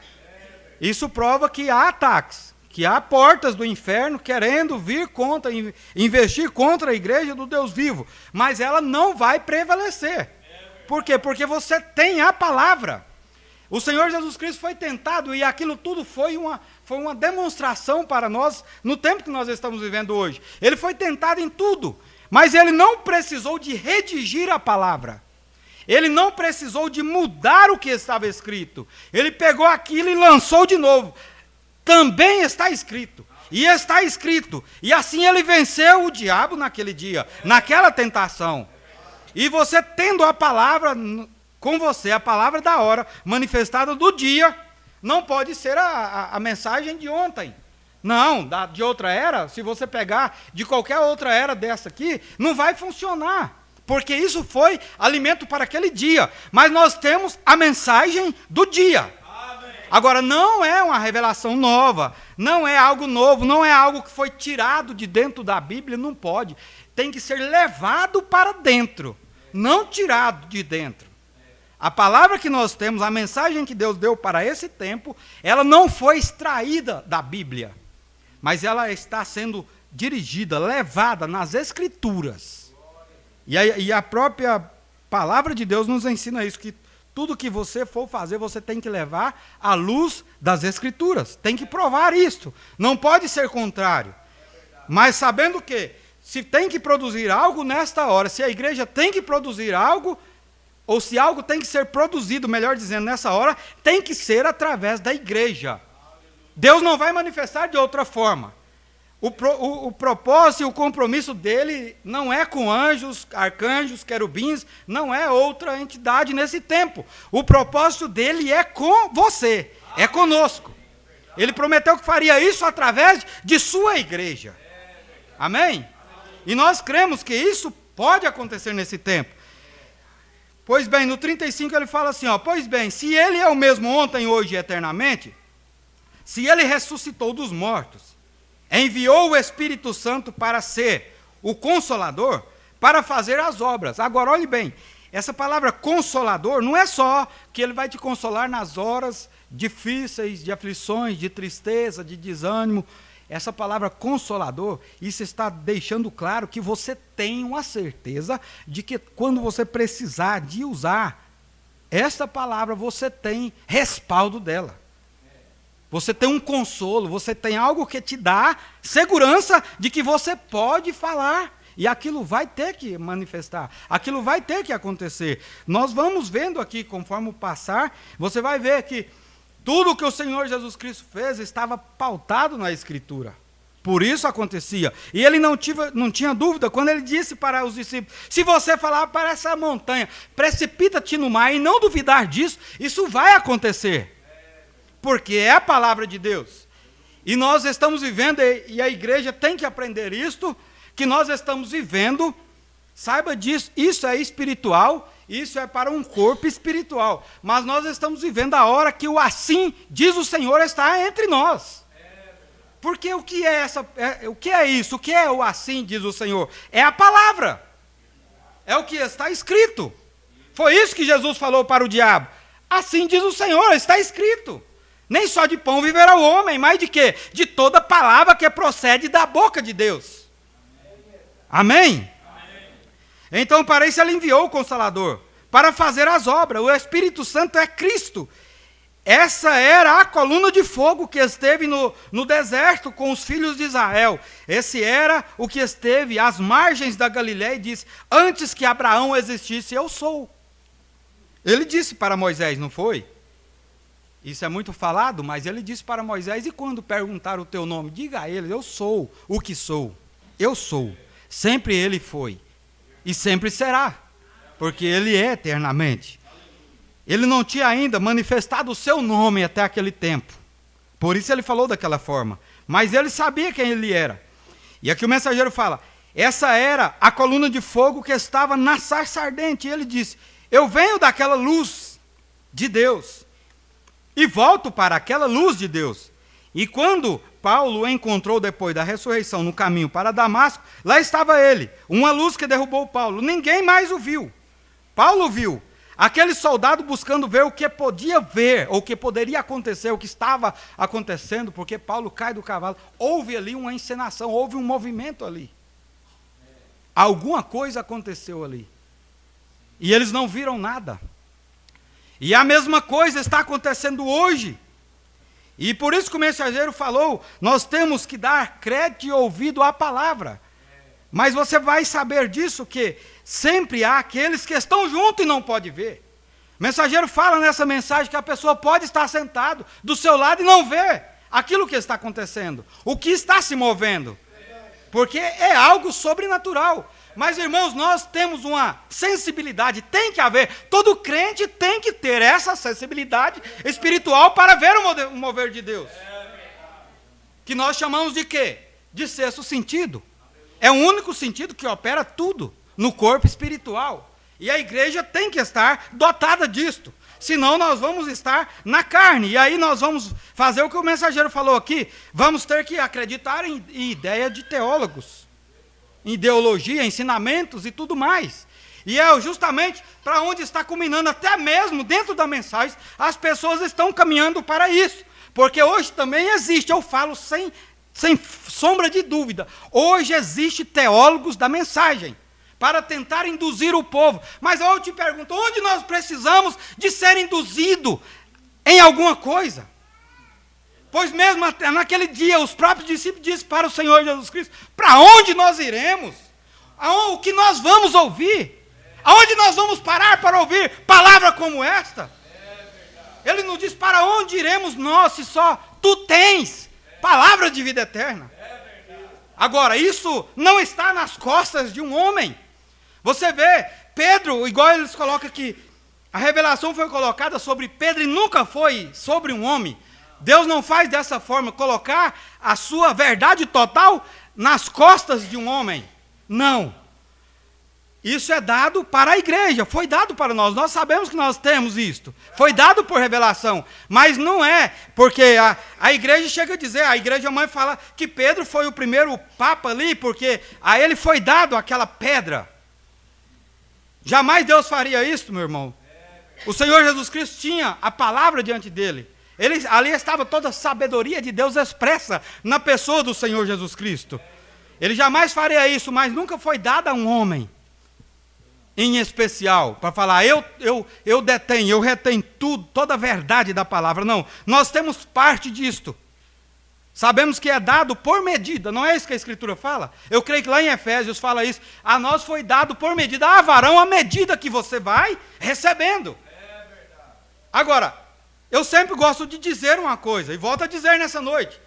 Isso prova que há ataques, que há portas do inferno querendo vir contra, investir contra a igreja do Deus vivo. Mas ela não vai prevalecer. Por quê? Porque você tem a palavra. O Senhor Jesus Cristo foi tentado e aquilo tudo foi uma demonstração para nós no tempo que nós estamos vivendo hoje. Ele foi tentado em tudo, mas ele não precisou de redigir a palavra. Ele não precisou de mudar o que estava escrito. Ele pegou aquilo e lançou de novo. Também está escrito. E está escrito. E assim ele venceu o diabo naquele dia, naquela tentação. E você tendo a palavra com você, a palavra da hora, manifestada do dia, não pode ser a mensagem de ontem. Não, de outra era, se você pegar de qualquer outra era dessa aqui, não vai funcionar. Porque isso foi alimento para aquele dia. Mas nós temos a mensagem do dia. Amém. Agora, não é uma revelação nova, não é algo novo, não é algo que foi tirado de dentro da Bíblia, não pode. Tem que ser levado para dentro, não tirado de dentro. A palavra que nós temos, a mensagem que Deus deu para esse tempo, ela não foi extraída da Bíblia, mas ela está sendo dirigida, levada nas Escrituras. E a própria palavra de Deus nos ensina isso, que tudo que você for fazer, você tem que levar à luz das Escrituras. Tem que provar isto. Não pode ser contrário. Mas sabendo que, se tem que produzir algo nesta hora, se a igreja tem que produzir algo, ou se algo tem que ser produzido, melhor dizendo, nessa hora, tem que ser através da igreja. Deus não vai manifestar de outra forma. O propósito e o compromisso dele não é com anjos, arcanjos, querubins, não é outra entidade nesse tempo. O propósito dele é com você, é conosco. Ele prometeu que faria isso através de sua igreja. Amém? E nós cremos que isso pode acontecer nesse tempo. Pois bem, no 35 ele fala assim, pois bem, se ele é o mesmo ontem, hoje e eternamente, se ele ressuscitou dos mortos, enviou o Espírito Santo para ser o Consolador, para fazer as obras. Agora, olhe bem, essa palavra Consolador não é só que ele vai te consolar nas horas difíceis, de aflições, de tristeza, de desânimo. Essa palavra Consolador, isso está deixando claro que você tem uma certeza de que quando você precisar de usar esta palavra, você tem respaldo dela. Você tem um consolo, você tem algo que te dá segurança de que você pode falar. E aquilo vai ter que manifestar, aquilo vai ter que acontecer. Nós vamos vendo aqui, conforme o passar, você vai ver que tudo que o Senhor Jesus Cristo fez estava pautado na Escritura. Por isso acontecia. E ele não tinha dúvida quando ele disse para os discípulos, se você falar para essa montanha, precipita-te no mar e não duvidar disso, isso vai acontecer. Porque é a palavra de Deus. E nós estamos vivendo, e a igreja tem que aprender isto, que nós estamos vivendo, saiba disso, isso é espiritual, isso é para um corpo espiritual. Mas nós estamos vivendo a hora que o assim diz o Senhor está entre nós. Porque o que é isso? O que é o assim diz o Senhor? É a palavra. É o que está escrito. Foi isso que Jesus falou para o diabo. Assim diz o Senhor, está escrito. Nem só de pão viverá o homem, mas de quê? De toda palavra que procede da boca de Deus. Amém? Então, para isso, ele enviou o Consolador, para fazer as obras. O Espírito Santo é Cristo. Essa era a coluna de fogo que esteve no deserto com os filhos de Israel. Esse era o que esteve às margens da Galiléia e disse: antes que Abraão existisse, eu sou. Ele disse para Moisés, não foi? Isso é muito falado, mas ele disse para Moisés: e quando perguntar o teu nome, diga a eles: eu sou o que sou. Eu sou. Sempre ele foi. E sempre será. Porque ele é eternamente. Ele não tinha ainda manifestado o seu nome até aquele tempo. Por isso ele falou daquela forma. Mas ele sabia quem ele era. E aqui o mensageiro fala: essa era a coluna de fogo que estava na sarça ardente. E ele disse: eu venho daquela luz de Deus e volto para aquela luz de Deus. E quando Paulo o encontrou depois da ressurreição no caminho para Damasco, lá estava ele, uma luz que derrubou Paulo. Ninguém mais o viu. Paulo viu. Aquele soldado buscando ver o que podia ver, ou o que poderia acontecer, o que estava acontecendo, porque Paulo cai do cavalo. Houve ali uma encenação, houve um movimento ali. Alguma coisa aconteceu ali. E eles não viram nada. E a mesma coisa está acontecendo hoje. E por isso que o mensageiro falou, nós temos que dar crédito e ouvido à palavra. Mas você vai saber disso que sempre há aqueles que estão juntos e não pode ver. O mensageiro fala nessa mensagem que a pessoa pode estar sentado do seu lado e não ver aquilo que está acontecendo, o que está se movendo. Porque é algo sobrenatural. Mas, irmãos, nós temos uma sensibilidade, tem que haver, todo crente tem que ter essa sensibilidade espiritual para ver o mover de Deus. Que nós chamamos de quê? De sexto sentido. É o único sentido que opera tudo no corpo espiritual. E a igreja tem que estar dotada disto. Senão nós vamos estar na carne. E aí nós vamos fazer o que o mensageiro falou aqui. Vamos ter que acreditar em ideia de teólogos. Em ideologia, ensinamentos e tudo mais. E é justamente para onde está culminando, até mesmo dentro da mensagem, as pessoas estão caminhando para isso. Porque hoje também existe, eu falo sem sombra de dúvida, hoje existe teólogos da mensagem, para tentar induzir o povo. Mas eu te pergunto, onde nós precisamos de ser induzido em alguma coisa? Pois mesmo até naquele dia, os próprios discípulos disseram para o Senhor Jesus Cristo: para onde nós iremos? O que nós vamos ouvir? Aonde nós vamos parar para ouvir palavra como esta? Ele nos diz: para onde iremos nós, se só tu tens palavra de vida eterna? Agora, isso não está nas costas de um homem. Você vê, Pedro, igual eles colocam aqui, a revelação foi colocada sobre Pedro e nunca foi sobre um homem. Deus não faz dessa forma, colocar a sua verdade total nas costas de um homem. Não. Isso é dado para a igreja, foi dado para nós. Nós sabemos que nós temos isto. Foi dado por revelação. Mas não é, porque a igreja chega a dizer, a igreja mãe fala que Pedro foi o primeiro papa ali, porque a ele foi dado aquela pedra. Jamais Deus faria isso, meu irmão. O Senhor Jesus Cristo tinha a palavra diante dele. Ali estava toda a sabedoria de Deus expressa na pessoa do Senhor Jesus Cristo. Ele jamais faria isso, mas nunca foi dado a um homem em especial, para falar, eu detenho, eu retenho tudo, toda a verdade da palavra. Não, nós temos parte disto. Sabemos que é dado por medida, não é isso que a Escritura fala? Eu creio que lá em Efésios fala isso. A nós foi dado por medida, a varão, a medida que você vai recebendo. Agora, eu sempre gosto de dizer uma coisa, e volto a dizer nessa noite: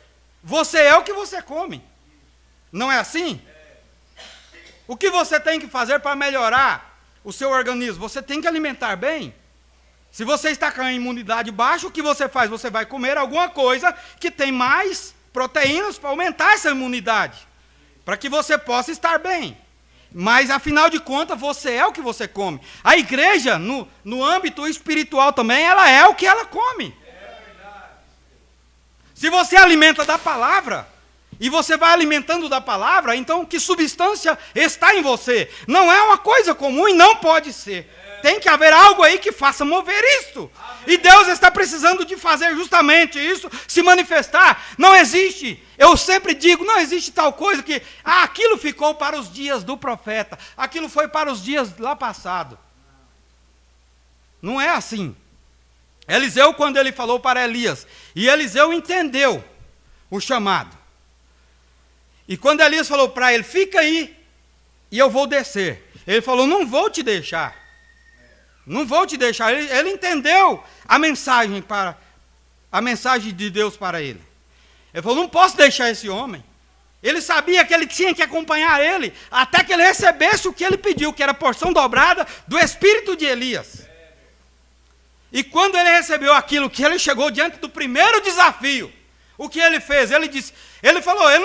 você é o que você come. Não é assim? O que você tem que fazer para melhorar o seu organismo? Você tem que alimentar bem. Se você está com a imunidade baixa, o que você faz? Você vai comer alguma coisa que tem mais proteínas para aumentar essa imunidade, para que você possa estar bem. Mas, afinal de contas, você é o que você come. A igreja, no âmbito espiritual também, ela é o que ela come. Se você alimenta da palavra, e você vai alimentando da palavra, então que substância está em você? Não é uma coisa comum e não pode ser. Tem que haver algo aí que faça mover isso. E Deus está precisando de fazer justamente isso, se manifestar. Não existe, eu sempre digo, não existe tal coisa que aquilo ficou para os dias do profeta, aquilo foi para os dias lá passado. Não é assim. Eliseu, quando ele falou para Elias, e Eliseu entendeu o chamado. E quando Elias falou para ele, fica aí, e eu vou descer. Ele falou, não vou te deixar. Não vou te deixar. Ele entendeu a mensagem de Deus para ele. Ele falou, não posso deixar esse homem. Ele sabia que ele tinha que acompanhar ele, até que ele recebesse o que ele pediu, que era a porção dobrada do espírito de Elias. E quando ele recebeu aquilo, que ele chegou diante do primeiro desafio, o que ele fez? Ele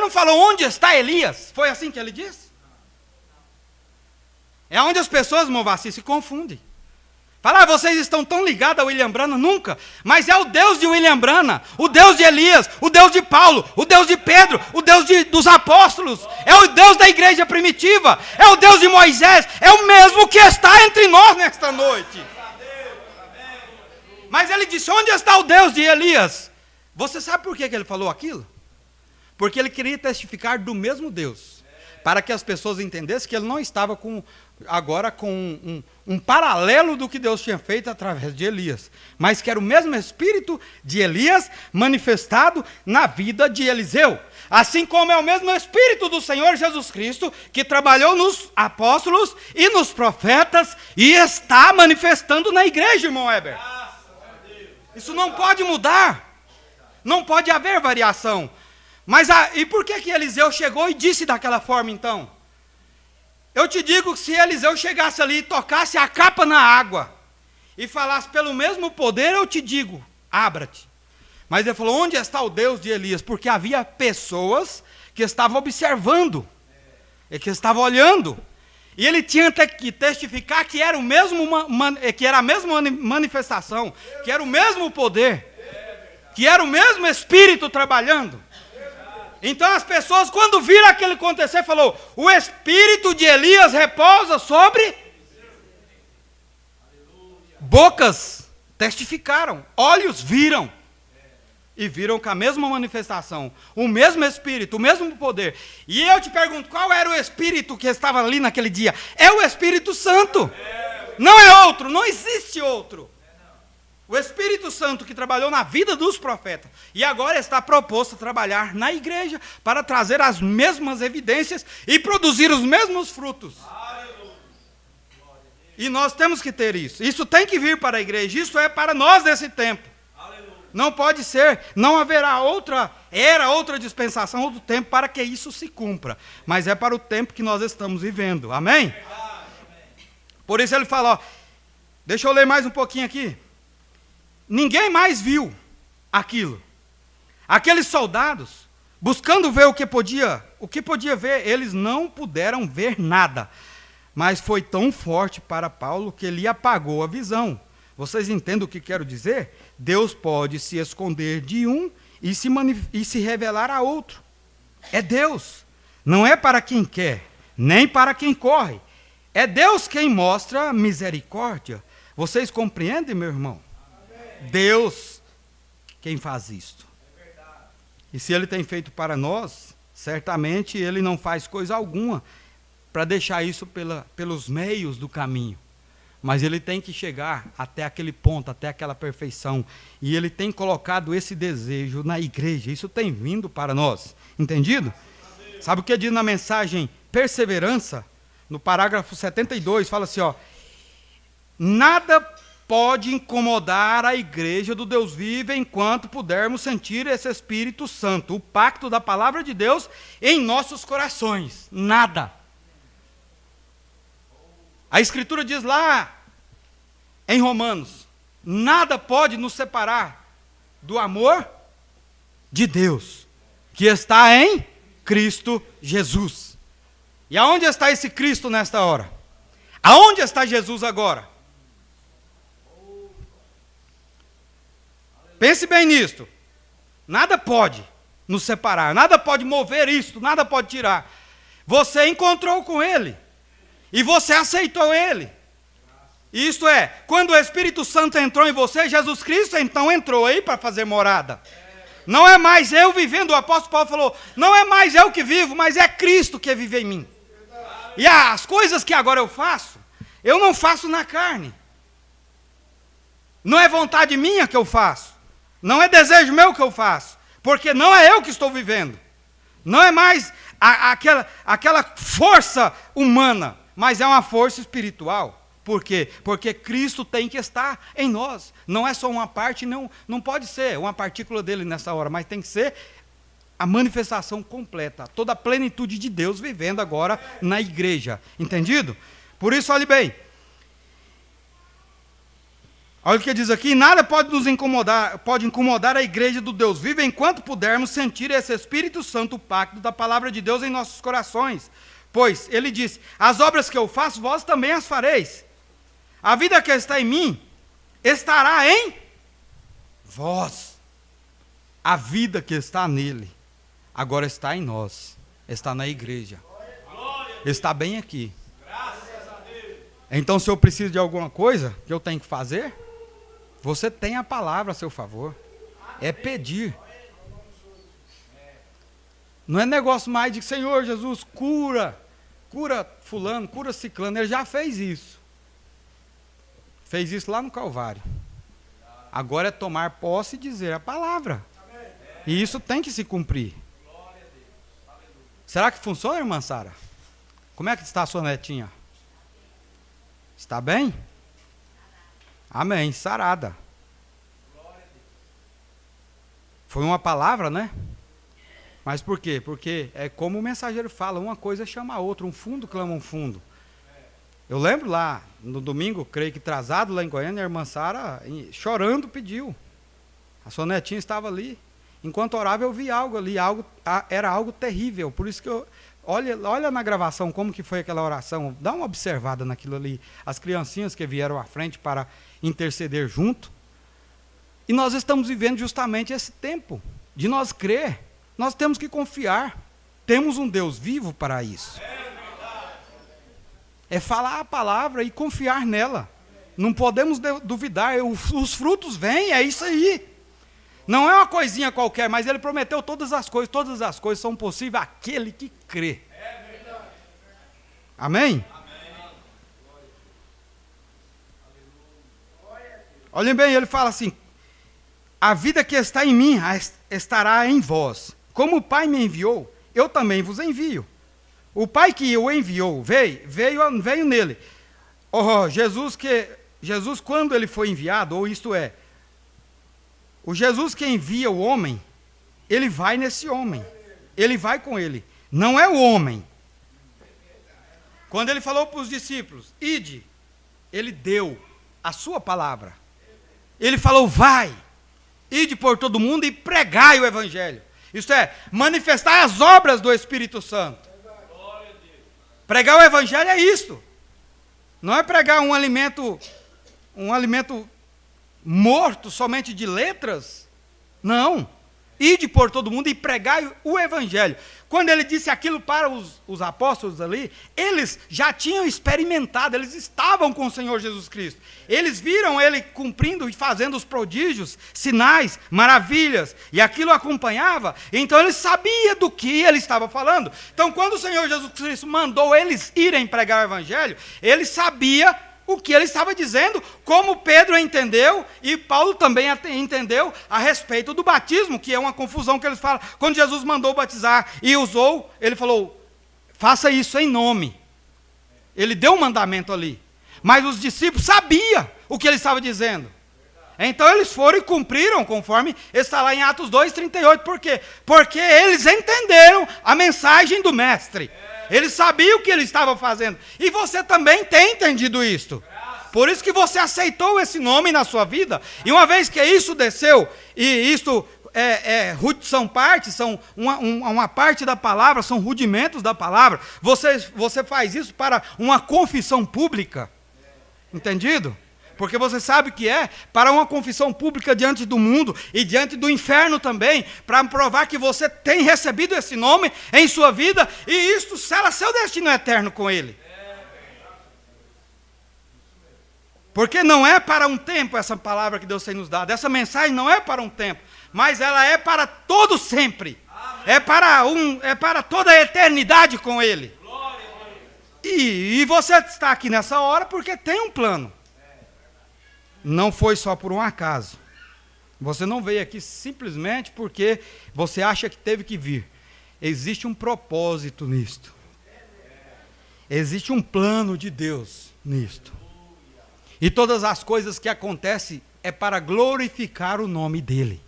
não falou, onde está Elias? Foi assim que ele disse? É onde as pessoas, Movaci, se confundem. Fala, vocês estão tão ligados a William Branham, nunca. Mas é o Deus de William Branham, o Deus de Elias, o Deus de Paulo, o Deus de Pedro, o Deus dos apóstolos. É o Deus da igreja primitiva, é o Deus de Moisés, é o mesmo que está entre nós nesta noite. Mas ele disse, onde está o Deus de Elias? Você sabe por que ele falou aquilo? Porque ele queria testificar do mesmo Deus, para que as pessoas entendessem que ele não estava agora com um paralelo do que Deus tinha feito através de Elias, mas que era o mesmo espírito de Elias manifestado na vida de Eliseu. Assim como é o mesmo espírito do Senhor Jesus Cristo, que trabalhou nos apóstolos e nos profetas, e está manifestando na igreja, irmão Heber. Isso não pode mudar, não pode haver variação. Mas e por que Eliseu chegou e disse daquela forma então? Eu te digo que se Eliseu chegasse ali e tocasse a capa na água e falasse pelo mesmo poder, eu te digo, abra-te. Mas ele falou, onde está o Deus de Elias? Porque havia pessoas que estavam observando, e que estavam olhando. E ele tinha que testificar que era, que era a mesma manifestação, que era o mesmo poder, que era o mesmo Espírito trabalhando. Então as pessoas, quando viram aquilo acontecer, falou, o Espírito de Elias repousa sobre... Bocas testificaram, olhos viram. E viram com a mesma manifestação, o mesmo Espírito, o mesmo poder. E eu te pergunto, qual era o Espírito que estava ali naquele dia? É o Espírito Santo. Não é outro, não existe outro. O Espírito Santo que trabalhou na vida dos profetas e agora está proposto a trabalhar na igreja para trazer as mesmas evidências e produzir os mesmos frutos. E nós temos que ter isso. Isso tem que vir para a igreja. Isso é para nós desse tempo. Não pode ser, não haverá outra era, outra dispensação, outro tempo para que isso se cumpra. Mas é para o tempo que nós estamos vivendo. Amém? Por isso ele fala, ó, deixa eu ler mais um pouquinho aqui. Ninguém mais viu aquilo. Aqueles soldados, buscando ver o que podia ver, eles não puderam ver nada. Mas foi tão forte para Paulo que ele apagou a visão. Vocês entendem o que quero dizer? Deus pode se esconder de um e se revelar a outro. É Deus. Não é para quem quer, nem para quem corre. É Deus quem mostra misericórdia. Vocês compreendem, meu irmão? Deus quem faz isto. E se Ele tem feito para nós, certamente Ele não faz coisa alguma para deixar isso pelos meios do caminho. Mas Ele tem que chegar até aquele ponto, até aquela perfeição. E Ele tem colocado esse desejo na igreja. Isso tem vindo para nós. Entendido? Sabe o que diz na mensagem perseverança? No parágrafo 72, fala assim, ó. Nada pode incomodar a igreja do Deus vivo enquanto pudermos sentir esse Espírito Santo, o pacto da palavra de Deus em nossos corações. Nada. A Escritura diz lá em Romanos, nada pode nos separar do amor de Deus, que está em Cristo Jesus. E aonde está esse Cristo nesta hora? Aonde está Jesus agora? Pense bem nisto. Nada pode nos separar, nada pode mover isto, nada pode tirar. Você encontrou com Ele e você aceitou Ele. Isto é, quando o Espírito Santo entrou em você, Jesus Cristo então entrou aí para fazer morada. Não é mais eu vivendo, o apóstolo Paulo falou, não é mais eu que vivo, mas é Cristo que vive em mim. E as coisas que agora eu faço, eu não faço na carne. Não é vontade minha que eu faço. Não é desejo meu que eu faço. Porque não é eu que estou vivendo. Não é mais aquela força humana, mas é uma força espiritual. Por quê? Porque Cristo tem que estar em nós. Não é só uma parte, não pode ser uma partícula dele nessa hora, mas tem que ser a manifestação completa, toda a plenitude de Deus vivendo agora na igreja. Entendido? Por isso, olhe bem. Olha o que diz aqui: nada pode incomodar a igreja do Deus vivo enquanto pudermos sentir esse Espírito Santo, o pacto da palavra de Deus em nossos corações. Pois, ele disse, as obras que eu faço, vós também as fareis. A vida que está em mim, estará em vós. A vida que está nele, agora está em nós, está na igreja, está bem aqui. Então, se eu preciso de alguma coisa que eu tenho que fazer, você tem a palavra a seu favor. É pedir. Não é negócio mais de Senhor Jesus, cura fulano, cura ciclano. Ele já fez isso. Fez isso lá no Calvário. Agora é tomar posse e dizer a palavra. E isso tem que se cumprir. Será que funciona, irmã Sara? Como é que está a sua netinha? Está bem? Amém, sarada. Foi uma palavra, né? Mas por quê? Porque é como o mensageiro fala, uma coisa chama a outra, um fundo clama um fundo. Eu lembro lá, no domingo, creio que atrasado, lá em Goiânia, a irmã Sara, chorando, pediu. A sua netinha estava ali. Enquanto orava, eu vi algo ali, era algo terrível. Por isso que eu... Olha na gravação como que foi aquela oração. Dá uma observada naquilo ali. As criancinhas que vieram à frente para interceder junto. E nós estamos vivendo justamente esse tempo de nós crer. Nós temos que confiar. Temos um Deus vivo para isso. É falar a palavra e confiar nela. Não podemos duvidar. Os frutos vêm, é isso aí. Não é uma coisinha qualquer, mas ele prometeu todas as coisas são possíveis àquele que crê. Amém? Olhem bem, ele fala assim, a vida que está em mim estará em vós. Como o Pai me enviou, eu também vos envio. O Pai que o enviou veio nele. Jesus, quando ele foi enviado, ou isto é, o Jesus que envia o homem, ele vai nesse homem. Ele vai com ele. Não é o homem. Quando ele falou para os discípulos, ide, ele deu a sua palavra. Ele falou, vai, ide por todo mundo e pregai o evangelho. Isto é, manifestar as obras do Espírito Santo. Pregar o evangelho é isto. Não é pregar um alimento morto somente de letras. Não. Ide por todo mundo e pregai o evangelho. Quando ele disse aquilo para os apóstolos ali, eles já tinham experimentado, eles estavam com o Senhor Jesus Cristo. Eles viram ele cumprindo e fazendo os prodígios, sinais, maravilhas, e aquilo acompanhava, então eles sabiam do que ele estava falando. Então, quando o Senhor Jesus Cristo mandou eles irem pregar o evangelho, ele sabia o que ele estava dizendo, como Pedro entendeu, e Paulo também entendeu a respeito do batismo, que é uma confusão que eles falam. Quando Jesus mandou batizar e usou, ele falou, faça isso em nome. Ele deu um mandamento ali. Mas os discípulos sabiam o que ele estava dizendo. Então eles foram e cumpriram, conforme está lá em Atos 2:38. Por quê? Porque eles entenderam a mensagem do mestre. Ele sabia o que ele estava fazendo. E você também tem entendido isto. Por isso que você aceitou esse nome na sua vida. E uma vez que isso desceu, e isto são partes, são uma parte da palavra, são rudimentos da palavra, você faz isso para uma confissão pública. Entendido? Porque você sabe que é para uma confissão pública diante do mundo e diante do inferno também, para provar que você tem recebido esse nome em sua vida e isto sela seu destino eterno com ele. Porque não é para um tempo essa palavra que Deus tem nos dado, essa mensagem não é para um tempo, mas ela é para todo sempre. É para toda a eternidade com ele. E você está aqui nessa hora porque tem um plano. não foi só por um acaso. Você não veio aqui simplesmente porque você acha que teve que vir. Existe um propósito nisto. Existe um plano de Deus nisto. E todas as coisas que acontecem é para glorificar o nome dEle.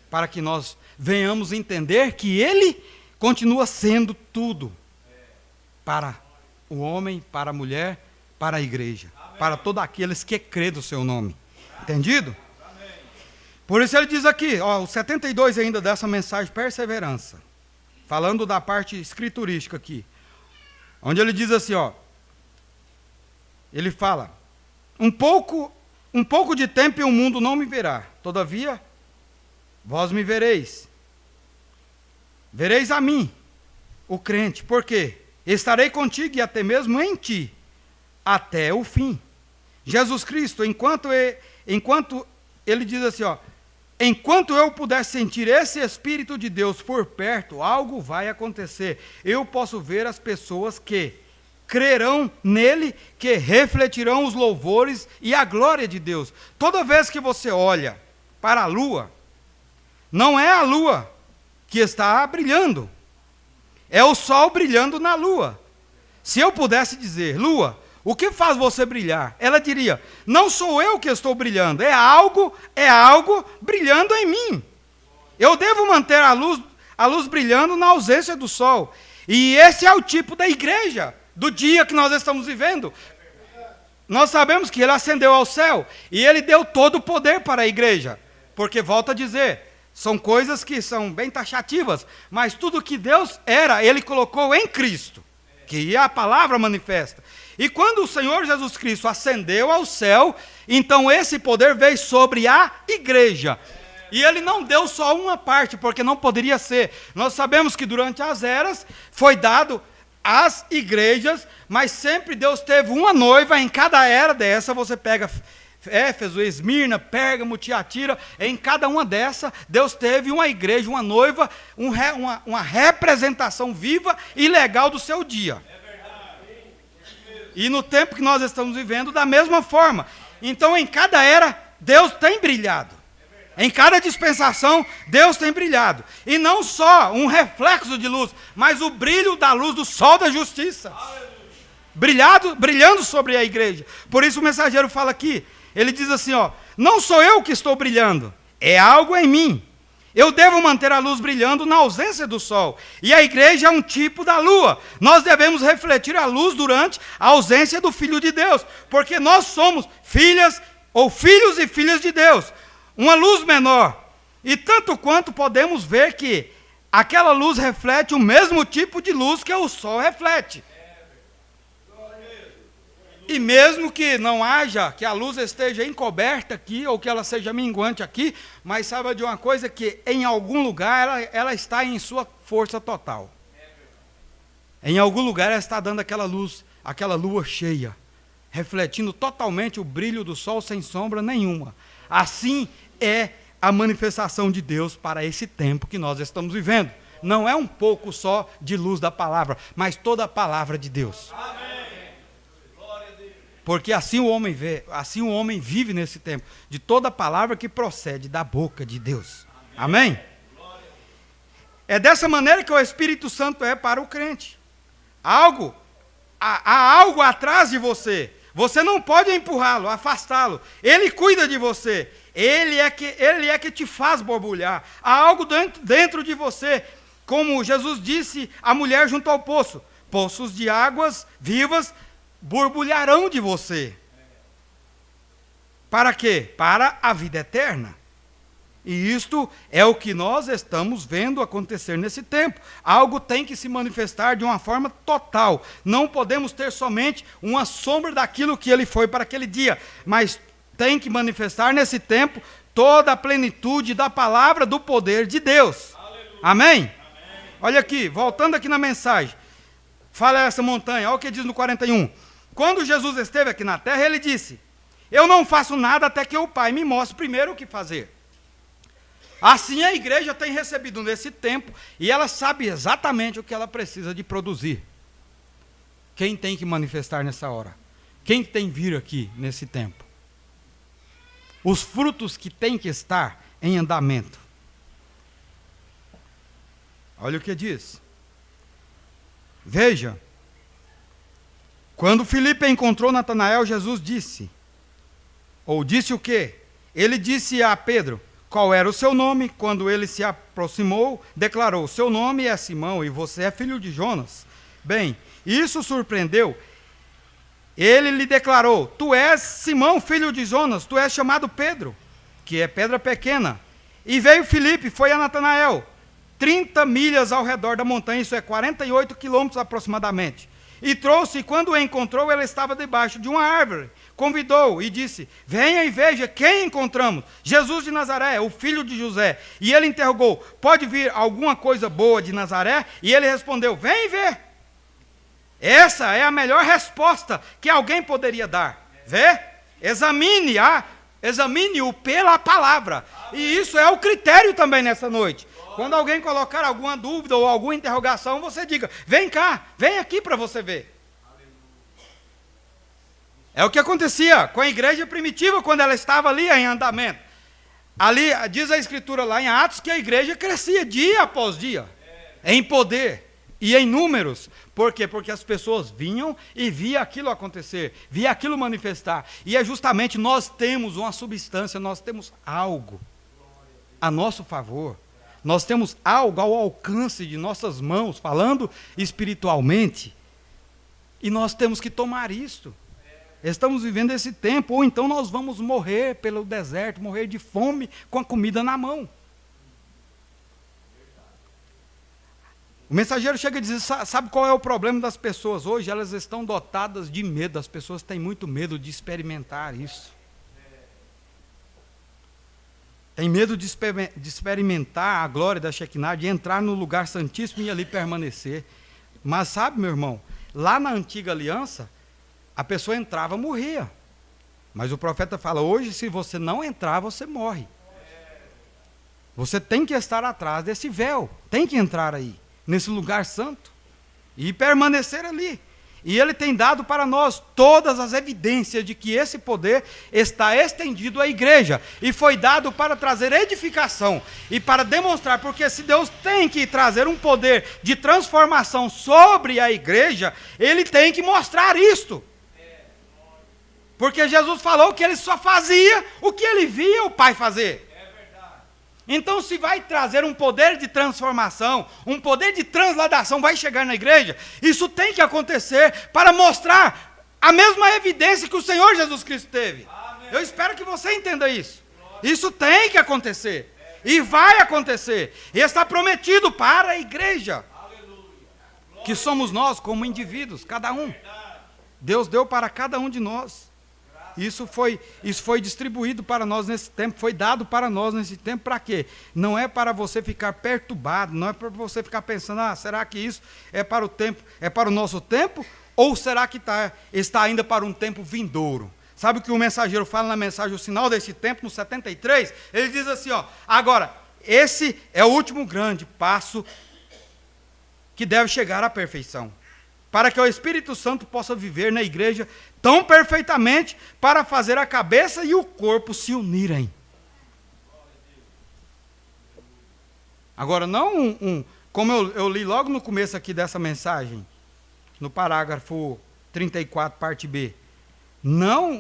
Para que nós venhamos entender que Ele continua sendo tudo. Para o homem, para a mulher, para a igreja. Para todos aqueles que crê do seu nome. Entendido? Por isso ele diz aqui, ó, o 72 ainda dessa mensagem, perseverança. Falando da parte escriturística aqui. Onde ele diz assim, ó. Ele fala, um pouco de tempo e o mundo não me verá. Todavia, vós me vereis. Vereis a mim, o crente. Por quê? Estarei contigo e até mesmo em ti, até o fim. Jesus Cristo, enquanto ele diz assim, ó, enquanto eu puder sentir esse Espírito de Deus por perto, algo vai acontecer. Eu posso ver as pessoas que crerão nele, que refletirão os louvores e a glória de Deus. Toda vez que você olha para a lua, não é a lua que está brilhando, é o sol brilhando na lua. Se eu pudesse dizer, lua, o que faz você brilhar? Ela diria, não sou eu que estou brilhando, é algo brilhando em mim. Eu devo manter a luz brilhando na ausência do sol. E esse é o tipo da igreja, do dia que nós estamos vivendo. Nós sabemos que ele ascendeu ao céu e ele deu todo o poder para a igreja. Porque, volto a dizer, são coisas que são bem taxativas, mas tudo que Deus era, ele colocou em Cristo, que é a palavra manifesta. E quando o Senhor Jesus Cristo ascendeu ao céu, então esse poder veio sobre a igreja. E ele não deu só uma parte, porque não poderia ser. Nós sabemos que durante as eras foi dado às igrejas, mas sempre Deus teve uma noiva em cada era dessa. Você pega Éfeso, Esmirna, Pérgamo, Tiatira, em cada uma dessa, Deus teve uma igreja, uma noiva, uma representação viva e legal do seu dia. E no tempo que nós estamos vivendo, da mesma forma. Então, em cada era, Deus tem brilhado. Em cada dispensação, Deus tem brilhado. E não só um reflexo de luz, mas o brilho da luz do sol da justiça. Brilhando sobre a igreja. Por isso o mensageiro fala aqui, ele diz assim, ó, não sou eu que estou brilhando, é algo em mim. Eu devo manter a luz brilhando na ausência do sol. E a igreja é um tipo da lua. Nós devemos refletir a luz durante a ausência do Filho de Deus. Porque nós somos filhas ou filhos e filhas de Deus. Uma luz menor. E tanto quanto podemos ver que aquela luz reflete o mesmo tipo de luz que o sol reflete. E mesmo que não haja, que a luz esteja encoberta aqui, ou que ela seja minguante aqui, mas saiba de uma coisa, que em algum lugar ela está em sua força total. Em algum lugar ela está dando aquela luz, aquela lua cheia, refletindo totalmente o brilho do sol sem sombra nenhuma. Assim é a manifestação de Deus para esse tempo que nós estamos vivendo. Não é um pouco só de luz da palavra, mas toda a palavra de Deus. Amém. Porque assim o homem vê, assim o homem vive nesse tempo, de toda a palavra que procede da boca de Deus. Amém? É dessa maneira que o Espírito Santo é para o crente. Há algo atrás de você. Você não pode empurrá-lo, afastá-lo. Ele cuida de você. Ele é que te faz borbulhar. Há algo dentro de você. Como Jesus disse à mulher junto ao poço. Poços de águas vivas borbulharão de você. Para quê? Para a vida eterna. E isto é o que nós estamos vendo acontecer nesse tempo. Algo tem que se manifestar de uma forma total. Não podemos ter somente uma sombra daquilo que ele foi para aquele dia, mas tem que manifestar nesse tempo toda a plenitude da palavra do poder de Deus. Amém? Amém? Olha aqui, voltando aqui na mensagem. Fala essa montanha, olha o que diz no 41. Quando Jesus esteve aqui na terra, ele disse, eu não faço nada até que o Pai me mostre primeiro o que fazer. Assim a igreja tem recebido nesse tempo, e ela sabe exatamente o que ela precisa de produzir. Quem tem que manifestar nessa hora? Quem tem que vir aqui nesse tempo? os frutos que têm que estar em andamento. Olha o que diz. Veja, quando Filipe encontrou Natanael, Jesus disse, ou disse o quê? Ele disse a Pedro qual era o seu nome. Quando ele se aproximou, declarou: seu nome é Simão e você é filho de Jonas. Bem, isso surpreendeu. Ele lhe declarou: tu és Simão, filho de Jonas, tu és chamado Pedro, que é pedra pequena. E veio Filipe, foi a Natanael, 30 milhas ao redor da montanha, isso é 48 quilômetros aproximadamente. E trouxe, e quando o encontrou, ele estava debaixo de uma árvore. Convidou e disse: venha e veja quem encontramos. Jesus de Nazaré, o filho de José. E ele interrogou: pode vir alguma coisa boa de Nazaré? E ele respondeu: vem e vê. Essa é a melhor resposta que alguém poderia dar. Vê? Examine-o pela palavra. E isso é o critério também nessa noite. Quando alguém colocar alguma dúvida ou alguma interrogação, você diga: vem cá, vem aqui para você ver. É o que acontecia com a igreja primitiva quando ela estava ali em andamento. Ali, diz a Escritura lá em Atos, que a igreja crescia dia após dia, em poder e em números. Por quê? Porque as pessoas vinham e via aquilo acontecer, via aquilo manifestar. E é justamente nós temos uma substância, nós temos algo a nosso favor. Nós temos algo ao alcance de nossas mãos, falando espiritualmente. E nós temos que tomar isto. Estamos vivendo esse tempo, ou então nós vamos morrer pelo deserto, morrer de fome com a comida na mão. O mensageiro chega e diz: sabe qual é o problema das pessoas hoje? Elas estão dotadas de medo, as pessoas têm muito medo de experimentar isso. Tem medo de experimentar a glória da Shekinah, de entrar no lugar santíssimo e ali permanecer. Mas sabe, meu irmão, lá na antiga aliança, a pessoa entrava, morria. Mas o profeta fala: hoje, se você não entrar, você morre. Você tem que estar atrás desse véu, tem que entrar aí, nesse lugar santo, e permanecer ali. E ele tem dado para nós todas as evidências de que esse poder está estendido à igreja. E foi dado para trazer edificação e para demonstrar, porque se Deus tem que trazer um poder de transformação sobre a igreja, ele tem que mostrar isto. Porque Jesus falou que ele só fazia o que ele via o Pai fazer. Então, se vai trazer um poder de transformação, um poder de transladação, vai chegar na igreja, isso tem que acontecer para mostrar a mesma evidência que o Senhor Jesus Cristo teve. Amém. Eu espero que você entenda isso. Isso tem que acontecer. E vai acontecer. E está prometido para a igreja. Que somos nós como indivíduos, cada um. Deus deu para cada um de nós. Isso foi distribuído para nós nesse tempo, foi dado para nós nesse tempo. Para quê? Não é para você ficar perturbado, não é para você ficar pensando: será que isso é para o tempo, é para o nosso tempo? Ou será que está ainda para um tempo vindouro? Sabe o que o mensageiro fala na mensagem, o sinal desse tempo, no 73? Ele diz assim: agora, esse é o último grande passo que deve chegar à perfeição, para que o Espírito Santo possa viver na igreja tão perfeitamente para fazer a cabeça e o corpo se unirem. Agora, não como eu li logo no começo aqui dessa mensagem, no parágrafo 34, parte B, não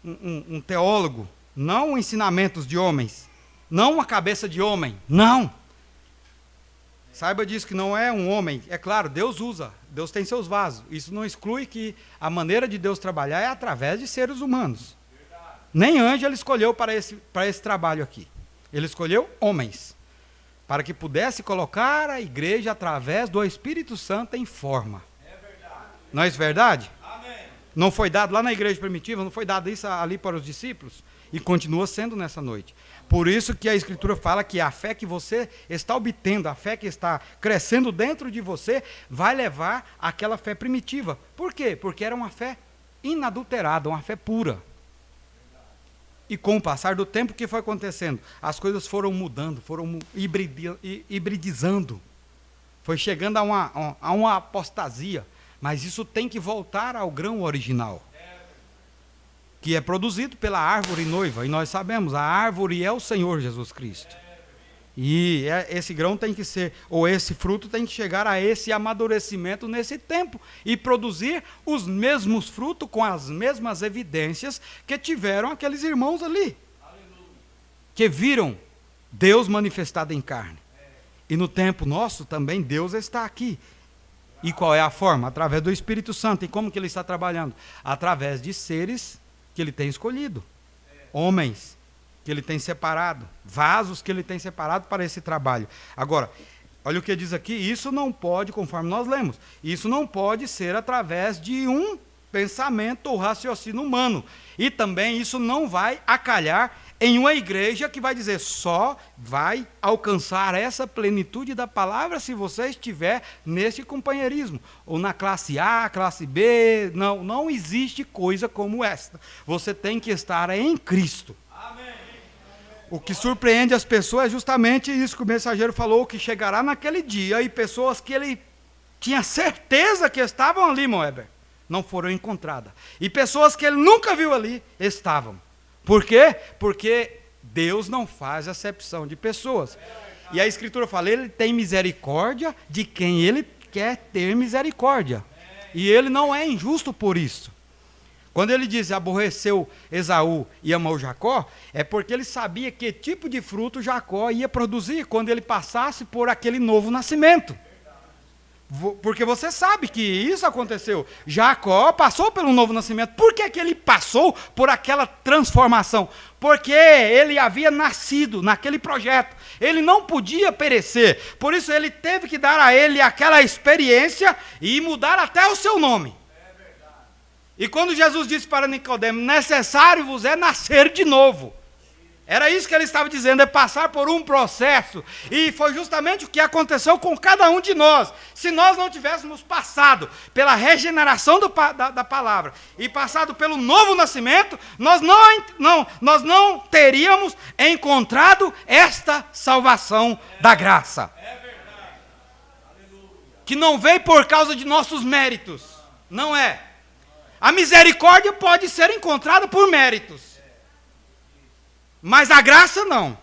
um teólogo, não ensinamentos de homens, não uma cabeça de homem, não. Saiba disso, que não é um homem. É claro, Deus usa, Deus tem seus vasos. Isso não exclui que a maneira de Deus trabalhar é através de seres humanos. Verdade. Nem anjo ele escolheu para esse trabalho aqui. Ele escolheu homens, para que pudesse colocar a igreja através do Espírito Santo em forma. É verdade. Não é isso verdade? Amém. Não foi dado lá na igreja primitiva, não foi dado isso ali para os discípulos? E continua sendo nessa noite. Por isso que a Escritura fala que a fé que você está obtendo, a fé que está crescendo dentro de você, vai levar àquela fé primitiva. Por quê? Porque era uma fé inadulterada, uma fé pura. E com o passar do tempo, o que foi acontecendo? As coisas foram mudando, foram hibridizando. Foi chegando a uma apostasia. Mas isso tem que voltar ao grão original. que é produzido pela árvore noiva. E nós sabemos, a árvore é o Senhor Jesus Cristo. E esse grão tem que ser, ou esse fruto tem que chegar a esse amadurecimento nesse tempo e produzir os mesmos frutos com as mesmas evidências que tiveram aqueles irmãos ali. Que viram Deus manifestado em carne. E no tempo nosso também Deus está aqui. E qual é a forma? Através do Espírito Santo. E como que Ele está trabalhando? Através de seres que Ele tem escolhido. Homens que Ele tem separado. Vasos que Ele tem separado para esse trabalho. Agora, olha o que diz aqui. Isso não pode, conforme nós lemos, isso não pode ser através de um pensamento ou raciocínio humano. E também isso não vai acalhar em uma igreja que vai dizer só vai alcançar essa plenitude da palavra se você estiver nesse companheirismo. Ou na classe A, classe B. Não, não existe coisa como esta. Você tem que estar em Cristo. Amém. O que surpreende as pessoas é justamente isso que o mensageiro falou, que chegará naquele dia e pessoas que ele tinha certeza que estavam ali, Moeber, não foram encontradas. E pessoas que ele nunca viu ali estavam. Por quê? Porque Deus não faz acepção de pessoas. E a Escritura fala, Ele tem misericórdia de quem Ele quer ter misericórdia. E Ele não é injusto por isso. Quando Ele diz aborreceu Esaú e amou Jacó, é porque Ele sabia que tipo de fruto Jacó ia produzir quando ele passasse por aquele novo nascimento. Porque você sabe que isso aconteceu. Jacó passou pelo novo nascimento. Por que ele passou por aquela transformação? Porque ele havia nascido naquele projeto. Ele não podia perecer. Por isso ele teve que dar a ele aquela experiência e mudar até o seu nome. E quando Jesus disse para Nicodemo, necessário vos é nascer de novo. Era isso que ele estava dizendo, é passar por um processo. E foi justamente o que aconteceu com cada um de nós. Se nós não tivéssemos passado pela regeneração da palavra e passado pelo novo nascimento, nós não teríamos encontrado esta salvação da graça. Que não veio por causa de nossos méritos. Não é. A misericórdia pode ser encontrada por méritos. Mas a graça não.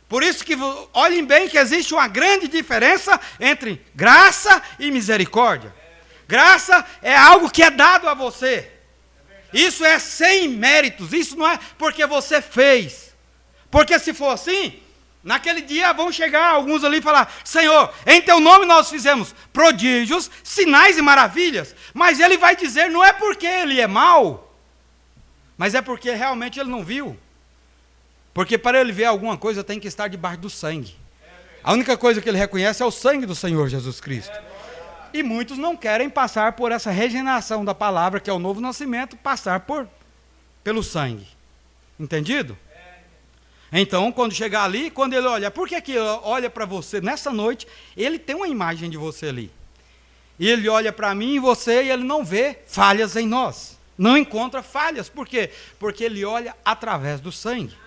Por isso que olhem bem que existe uma grande diferença entre graça e misericórdia. Graça é algo que é dado a você. Isso é sem méritos. Isso não é porque você fez. Porque se for assim, naquele dia vão chegar alguns ali e falar, Senhor, em teu nome nós fizemos prodígios, sinais e maravilhas. Mas ele vai dizer, não é porque ele é mau, mas é porque realmente ele não viu. Porque para ele ver alguma coisa tem que estar debaixo do sangue. A única coisa que ele reconhece é o sangue do Senhor Jesus Cristo. E muitos não querem passar por essa regeneração da palavra, que é o novo nascimento, passar pelo sangue. Entendido? Então, quando chegar ali, quando ele olha, por que ele olha para você nessa noite, ele tem uma imagem de você ali. E ele olha para mim e você e ele não vê falhas em nós. Não encontra falhas. Por quê? Porque ele olha através do sangue.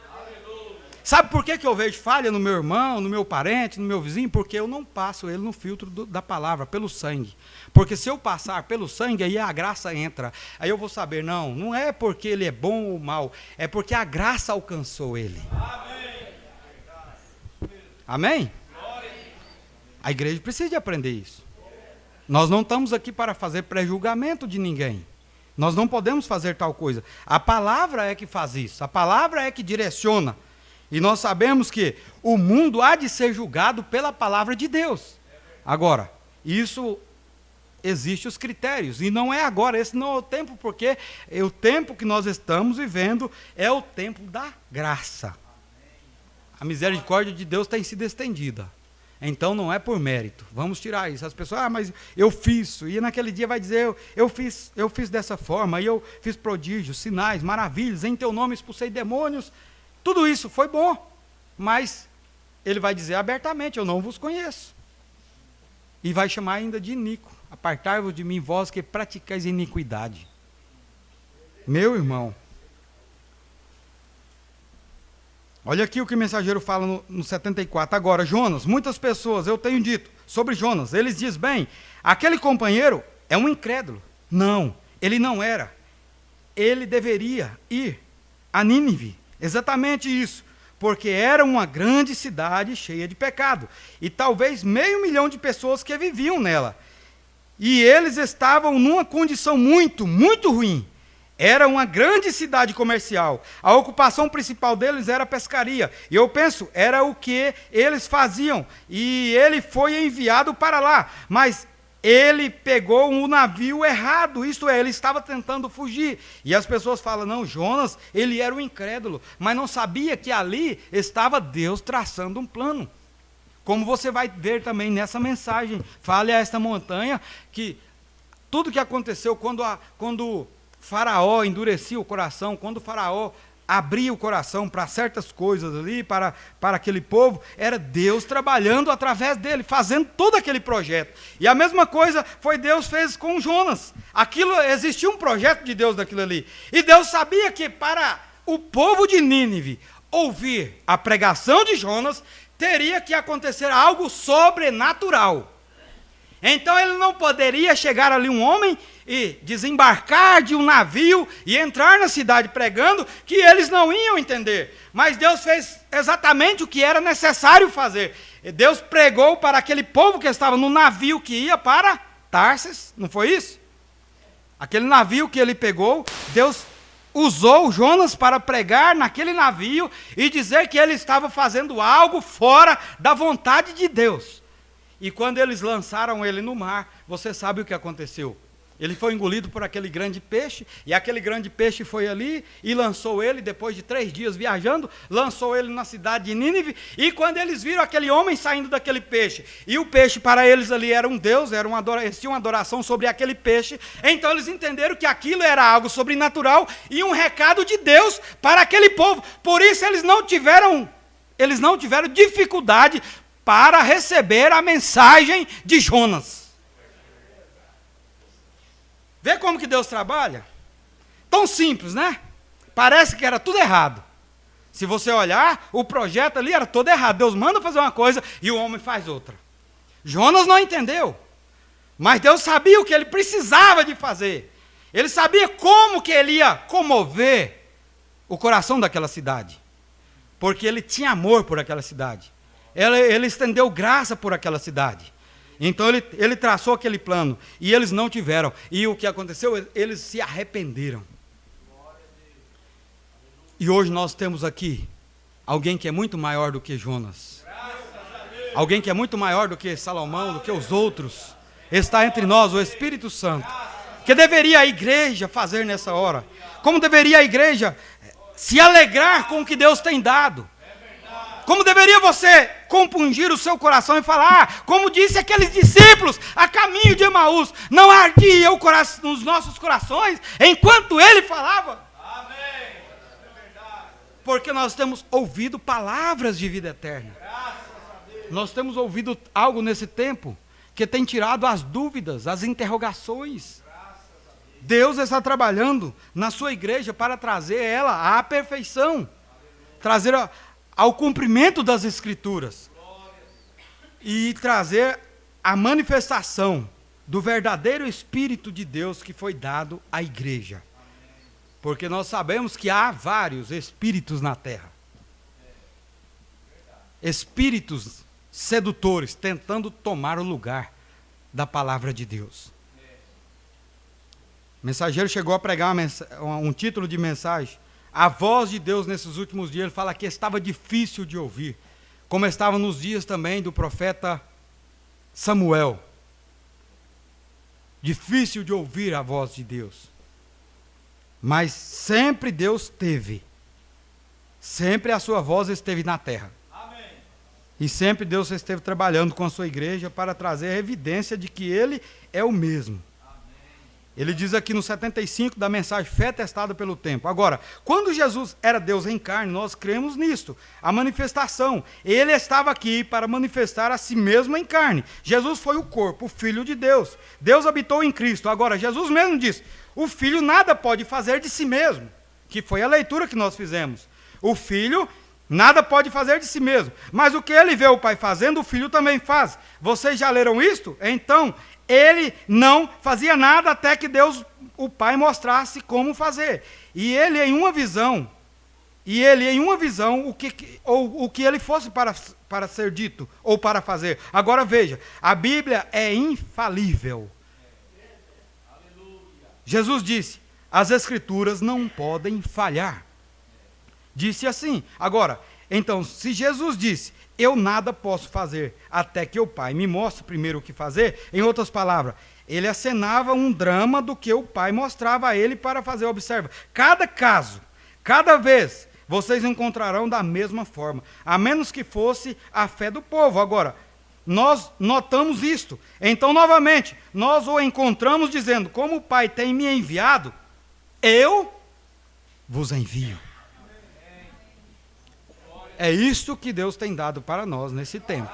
Sabe por que eu vejo falha no meu irmão, no meu parente, no meu vizinho? Porque eu não passo ele no filtro da palavra, pelo sangue. Porque se eu passar pelo sangue, aí a graça entra. Aí eu vou saber, não é porque ele é bom ou mal, é porque a graça alcançou ele. Amém? A igreja precisa de aprender isso. Nós não estamos aqui para fazer pré-julgamento de ninguém. Nós não podemos fazer tal coisa. A palavra é que faz isso. A palavra é que direciona. E nós sabemos que o mundo há de ser julgado pela palavra de Deus. Agora, isso existe os critérios. E não é agora, esse não é o tempo, porque o tempo que nós estamos vivendo é o tempo da graça. A misericórdia de Deus tem sido estendida. Então não é por mérito. Vamos tirar isso. As pessoas, mas eu fiz isso. E naquele dia vai dizer, eu fiz dessa forma, e eu fiz prodígios, sinais, maravilhas, em teu nome expulsei demônios. Tudo isso foi bom, mas ele vai dizer abertamente, eu não vos conheço. E vai chamar ainda de iníquo. Apartai-vos de mim, vós que praticais iniquidade. Meu irmão, olha aqui o que o mensageiro fala no 74. Agora, Jonas, muitas pessoas, eu tenho dito sobre Jonas, eles dizem, bem, aquele companheiro é um incrédulo. Não, ele não era. ele deveria ir a Nínive. Exatamente isso. Porque era uma grande cidade cheia de pecado. E talvez 500 mil de pessoas que viviam nela. E eles estavam numa condição muito, muito ruim. Era uma grande cidade comercial. A ocupação principal deles era a pescaria. E eu penso, era o que eles faziam. E ele foi enviado para lá. Mas ele pegou um navio errado. Isto é, ele estava tentando fugir. E as pessoas falam, não, Jonas, ele era um incrédulo. Mas não sabia que ali estava Deus traçando um plano. Como você vai ver também nessa mensagem. Fale a esta montanha que tudo que aconteceu quando Faraó endurecia o coração, quando Faraó abria o coração para certas coisas ali, para aquele povo, era Deus trabalhando através dele, fazendo todo aquele projeto. E a mesma coisa Deus fez com Jonas. Existia um projeto de Deus daquilo ali. E Deus sabia que para o povo de Nínive ouvir a pregação de Jonas, teria que acontecer algo sobrenatural. Então ele não poderia chegar ali um homem e desembarcar de um navio e entrar na cidade pregando, que eles não iam entender. Mas Deus fez exatamente o que era necessário fazer. Deus pregou para aquele povo que estava no navio que ia para Tarsis, não foi isso? Aquele navio que ele pegou, Deus usou Jonas para pregar naquele navio e dizer que ele estava fazendo algo fora da vontade de Deus. E quando eles lançaram ele no mar, você sabe o que aconteceu. Ele foi engolido por aquele grande peixe, e aquele grande peixe foi ali e lançou ele, depois de 3 dias viajando, lançou ele na cidade de Nínive, e quando eles viram aquele homem saindo daquele peixe, e o peixe para eles ali era um Deus, eles tinham uma adoração sobre aquele peixe, então eles entenderam que aquilo era algo sobrenatural e um recado de Deus para aquele povo. Por isso eles não tiveram dificuldade para receber a mensagem de Jonas. Vê como que Deus trabalha? Tão simples, né? Parece que era tudo errado. Se você olhar, o projeto ali era todo errado. Deus manda fazer uma coisa e o homem faz outra. Jonas não entendeu. Mas Deus sabia o que ele precisava de fazer. Ele sabia como que ele ia comover o coração daquela cidade. Porque ele tinha amor por aquela cidade. Ele estendeu graça por aquela cidade. Então ele traçou aquele plano, e eles não tiveram. E o que aconteceu? Eles se arrependeram. E hoje nós temos aqui alguém que é muito maior do que Jonas. Alguém que é muito maior do que Salomão, do que os outros. Está entre nós o Espírito Santo. Que deveria a igreja fazer nessa hora? Como deveria a igreja se alegrar com o que Deus tem dado? Como deveria você compungir o seu coração e falar, como disse aqueles discípulos a caminho de Emaús, não ardia o coração nos nossos corações enquanto ele falava? Amém. É verdade. Porque nós temos ouvido palavras de vida eterna. Nós temos ouvido algo nesse tempo que tem tirado as dúvidas, as interrogações. Deus está trabalhando na sua igreja para trazer ela à perfeição, trazer ao cumprimento das Escrituras e trazer a manifestação do verdadeiro Espírito de Deus que foi dado à igreja. Porque nós sabemos que há vários espíritos na terra. Espíritos sedutores tentando tomar o lugar da palavra de Deus. O mensageiro chegou a pregar um título de mensagem. A voz de Deus nesses últimos dias, ele fala que estava difícil de ouvir, como estava nos dias também do profeta Samuel. Difícil de ouvir a voz de Deus. Mas sempre Deus teve. Sempre a sua voz esteve na terra. Amém. E sempre Deus esteve trabalhando com a sua igreja para trazer a evidência de que Ele é o mesmo. Ele diz aqui no 75 da mensagem, fé testada pelo tempo. Agora, quando Jesus era Deus em carne, nós cremos nisto. A manifestação. Ele estava aqui para manifestar a si mesmo em carne. Jesus foi o corpo, o Filho de Deus. Deus habitou em Cristo. Agora, Jesus mesmo disse, o Filho nada pode fazer de si mesmo. Que foi a leitura que nós fizemos. O Filho Nada pode fazer de si mesmo. Mas o que ele vê o Pai fazendo, o Filho também faz. Vocês já leram isto? Então, ele não fazia nada até que Deus, o Pai, mostrasse como fazer. E ele em uma visão, o que ele fosse para ser dito ou para fazer. Agora veja, a Bíblia é infalível. Jesus disse, as Escrituras não podem falhar. Disse assim. Agora, então, se Jesus disse, eu nada posso fazer até que o Pai me mostre primeiro o que fazer, em outras palavras, ele acenava um drama do que o Pai mostrava a ele para fazer. Observa, cada caso, cada vez, vocês encontrarão da mesma forma, a menos que fosse a fé do povo. Agora, nós notamos isto. Então, novamente, nós o encontramos dizendo, como o Pai tem me enviado, eu vos envio. É isto que Deus tem dado para nós nesse tempo.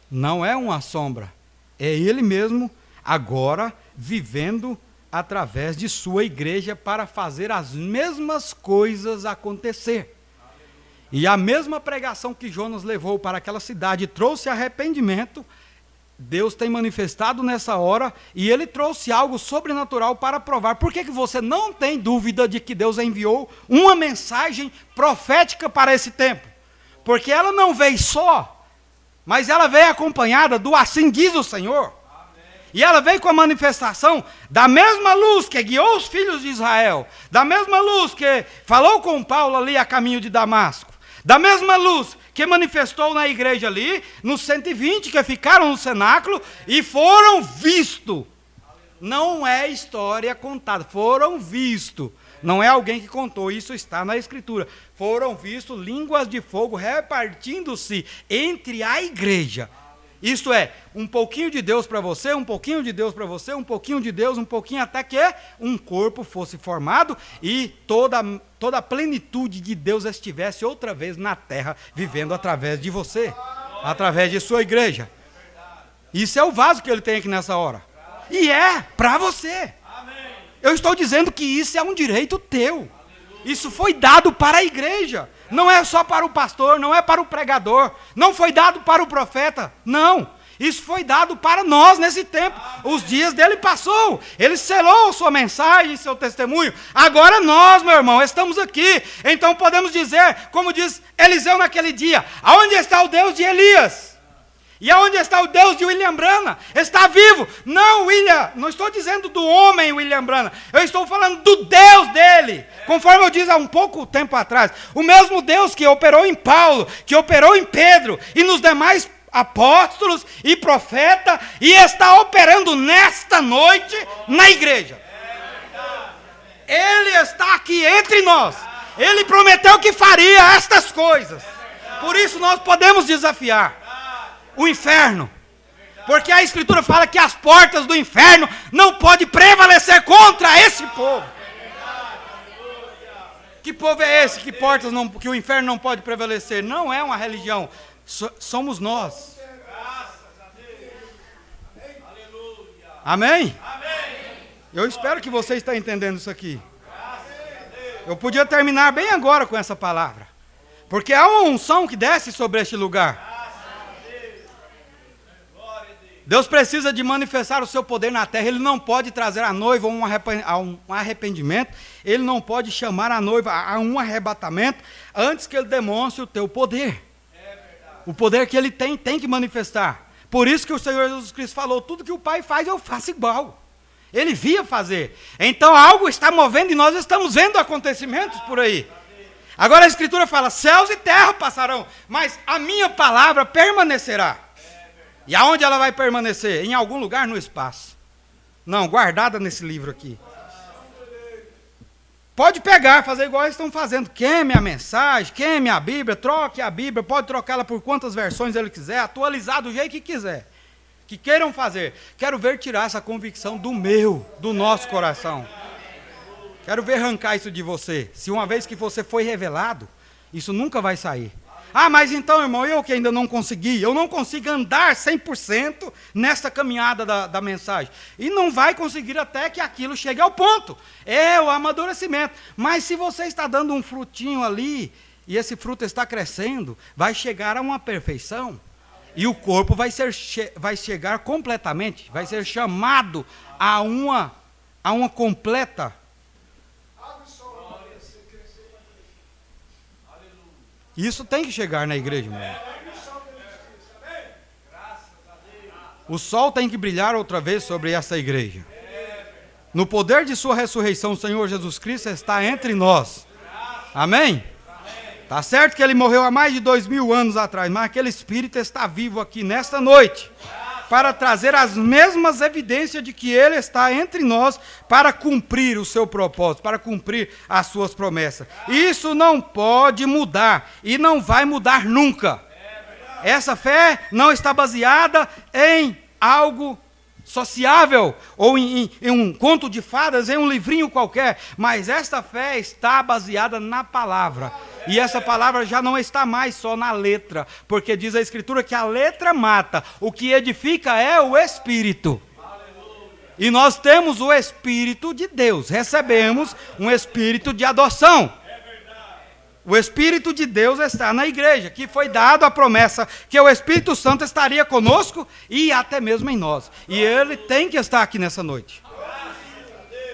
Não é uma sombra. É Ele mesmo, agora, vivendo através de sua igreja para fazer as mesmas coisas acontecer. E a mesma pregação que Jonas levou para aquela cidade trouxe arrependimento, Deus tem manifestado nessa hora, e Ele trouxe algo sobrenatural para provar. Por que você não tem dúvida de que Deus enviou uma mensagem profética para esse tempo? Porque ela não veio só, mas ela veio acompanhada do assim diz o Senhor. Amém. E ela veio com a manifestação da mesma luz que guiou os filhos de Israel, da mesma luz que falou com Paulo ali a caminho de Damasco, da mesma luz que manifestou na igreja ali, nos 120 que ficaram no cenáculo e foram vistos. Não é história contada, foram vistos. Não é alguém que contou, isso está na Escritura. Foram vistos línguas de fogo repartindo-se entre a igreja. Isto é, um pouquinho de Deus para você, um pouquinho de Deus para você, um pouquinho de Deus, um pouquinho, até que um corpo fosse formado e toda a plenitude de Deus estivesse outra vez na terra, vivendo através de você, através de sua igreja. Isso é o vaso que ele tem aqui nessa hora. E é para você. Eu estou dizendo que isso é um direito teu. Isso foi dado para a igreja. Não é só para o pastor, não é para o pregador, não foi dado para o profeta, não. Isso foi dado para nós nesse tempo. Os dias dele passou. Ele selou sua mensagem, seu testemunho. Agora nós, meu irmão, estamos aqui. Então podemos dizer, como diz Eliseu naquele dia, aonde está o Deus de Elias? E aonde está o Deus de William Branham? Está vivo. Não, William, não estou dizendo do homem William Branham. Eu estou falando do Deus dele. Conforme eu disse há um pouco tempo atrás. O mesmo Deus que operou em Paulo, que operou em Pedro e nos demais apóstolos e profetas, e está operando nesta noite na igreja. Ele está aqui entre nós. Ele prometeu que faria estas coisas. Por isso nós podemos desafiar o inferno, porque a Escritura fala que as portas do inferno não podem prevalecer contra esse povo. Que povo é esse que o inferno não pode prevalecer? Não é uma religião, somos nós. Amém? Eu espero que você está entendendo isso aqui. Eu podia terminar bem agora com essa palavra, porque há uma unção que desce sobre este lugar. Deus precisa de manifestar o seu poder na terra. Ele não pode trazer a noiva a um arrependimento. Ele não pode chamar a noiva a um arrebatamento antes que ele demonstre o teu poder. O poder que ele tem que manifestar. Por isso que o Senhor Jesus Cristo falou, tudo que o Pai faz eu faço igual. Ele via fazer. Então algo está movendo e nós estamos vendo acontecimentos por aí. Agora a Escritura fala, céus e terra passarão, mas a minha palavra permanecerá. E aonde ela vai permanecer? Em algum lugar no espaço. Não, guardada nesse livro aqui. Pode pegar, fazer igual eles estão fazendo. Queime a mensagem, queime a Bíblia, troque a Bíblia, pode trocá-la por quantas versões ele quiser, atualizar do jeito que quiser. Que queiram fazer. Quero ver tirar essa convicção do nosso coração. Quero ver arrancar isso de você. Se uma vez que você foi revelado, isso nunca vai sair. Ah, mas então, irmão, eu que ainda não consegui, eu não consigo andar 100% nessa caminhada da mensagem. E não vai conseguir até que aquilo chegue ao ponto. É o amadurecimento. Mas se você está dando um frutinho ali, e esse fruto está crescendo, vai chegar a uma perfeição, e o corpo vai chegar completamente, vai ser chamado a uma completa. Isso tem que chegar na igreja, irmão. O sol tem que brilhar outra vez sobre essa igreja. No poder de sua ressurreição, o Senhor Jesus Cristo está entre nós. Amém? Tá certo que ele morreu há mais de 2000 anos atrás, mas aquele Espírito está vivo aqui nesta noite, para trazer as mesmas evidências de que ele está entre nós, para cumprir o seu propósito, para cumprir as suas promessas. Isso não pode mudar, e não vai mudar nunca. Essa fé não está baseada em algo sociável, ou em um conto de fadas, em um livrinho qualquer, mas esta fé está baseada na palavra, e essa palavra já não está mais só na letra, porque diz a Escritura que a letra mata, o que edifica é o Espírito. E nós temos o Espírito de Deus, recebemos um Espírito de adoção. O Espírito de Deus está na igreja, que foi dado a promessa que o Espírito Santo estaria conosco e até mesmo em nós. E ele tem que estar aqui nessa noite,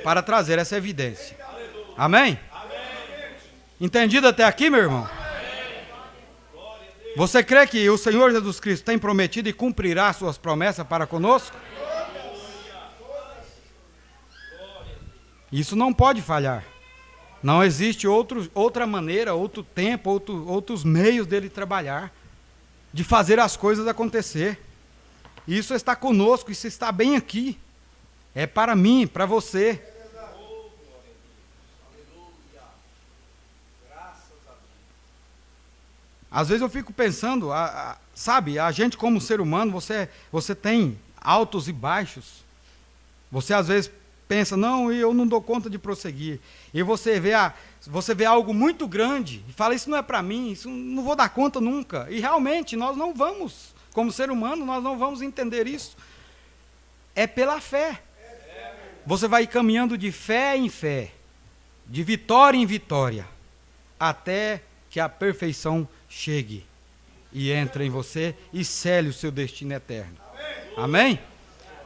para trazer essa evidência. Amém? Entendido até aqui, meu irmão? Você crê que o Senhor Jesus Cristo tem prometido e cumprirá suas promessas para conosco? Isso não pode falhar. Não existe outra maneira, outro tempo, outros meios dele trabalhar, de fazer as coisas acontecer. Isso está conosco, isso está bem aqui. É para mim, para você. Às vezes eu fico pensando, sabe, a gente como ser humano, você tem altos e baixos. Você às vezes pensa, não, eu não dou conta de prosseguir. E você vê algo muito grande e fala, isso não é para mim, isso não vou dar conta nunca. E realmente nós não vamos, como ser humano, nós não vamos entender isso. É pela fé. Você vai caminhando de fé em fé, de vitória em vitória, até que a perfeição chegue e entre em você e cele o seu destino eterno. Amém?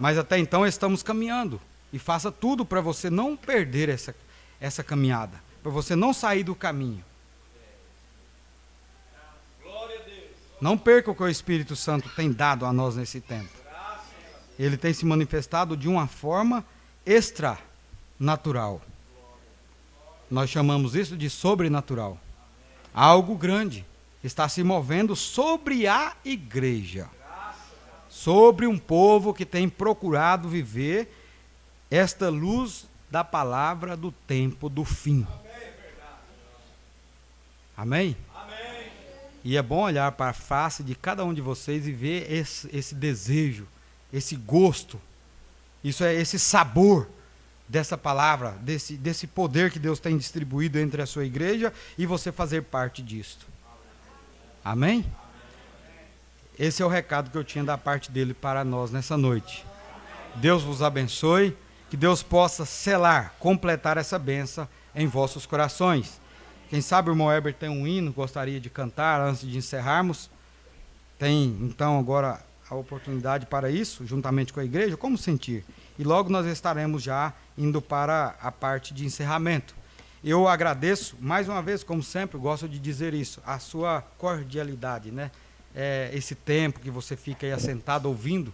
Mas até então estamos caminhando. E faça tudo para você não perder essa caminhada, para você não sair do caminho. Não perca o que o Espírito Santo tem dado a nós nesse tempo. Ele tem se manifestado de uma forma extranatural. Nós chamamos isso de sobrenatural. Algo grande está se movendo sobre a igreja, sobre um povo que tem procurado viver esta luz da palavra do tempo do fim. Amém? Amém? E é bom olhar para a face de cada um de vocês e ver esse desejo, esse gosto, esse sabor dessa palavra, desse poder que Deus tem distribuído entre a sua igreja e você fazer parte disto. Amém? Esse é o recado que eu tinha da parte dele para nós nessa noite. Deus vos abençoe. Que Deus possa selar, completar essa bênção em vossos corações. Quem sabe o irmão Herbert tem um hino, gostaria de cantar antes de encerrarmos. Tem, então, agora a oportunidade para isso, juntamente com a igreja, como sentir. E logo nós estaremos já indo para a parte de encerramento. Eu agradeço, mais uma vez, como sempre, gosto de dizer isso, a sua cordialidade, né? Esse tempo que você fica aí assentado ouvindo,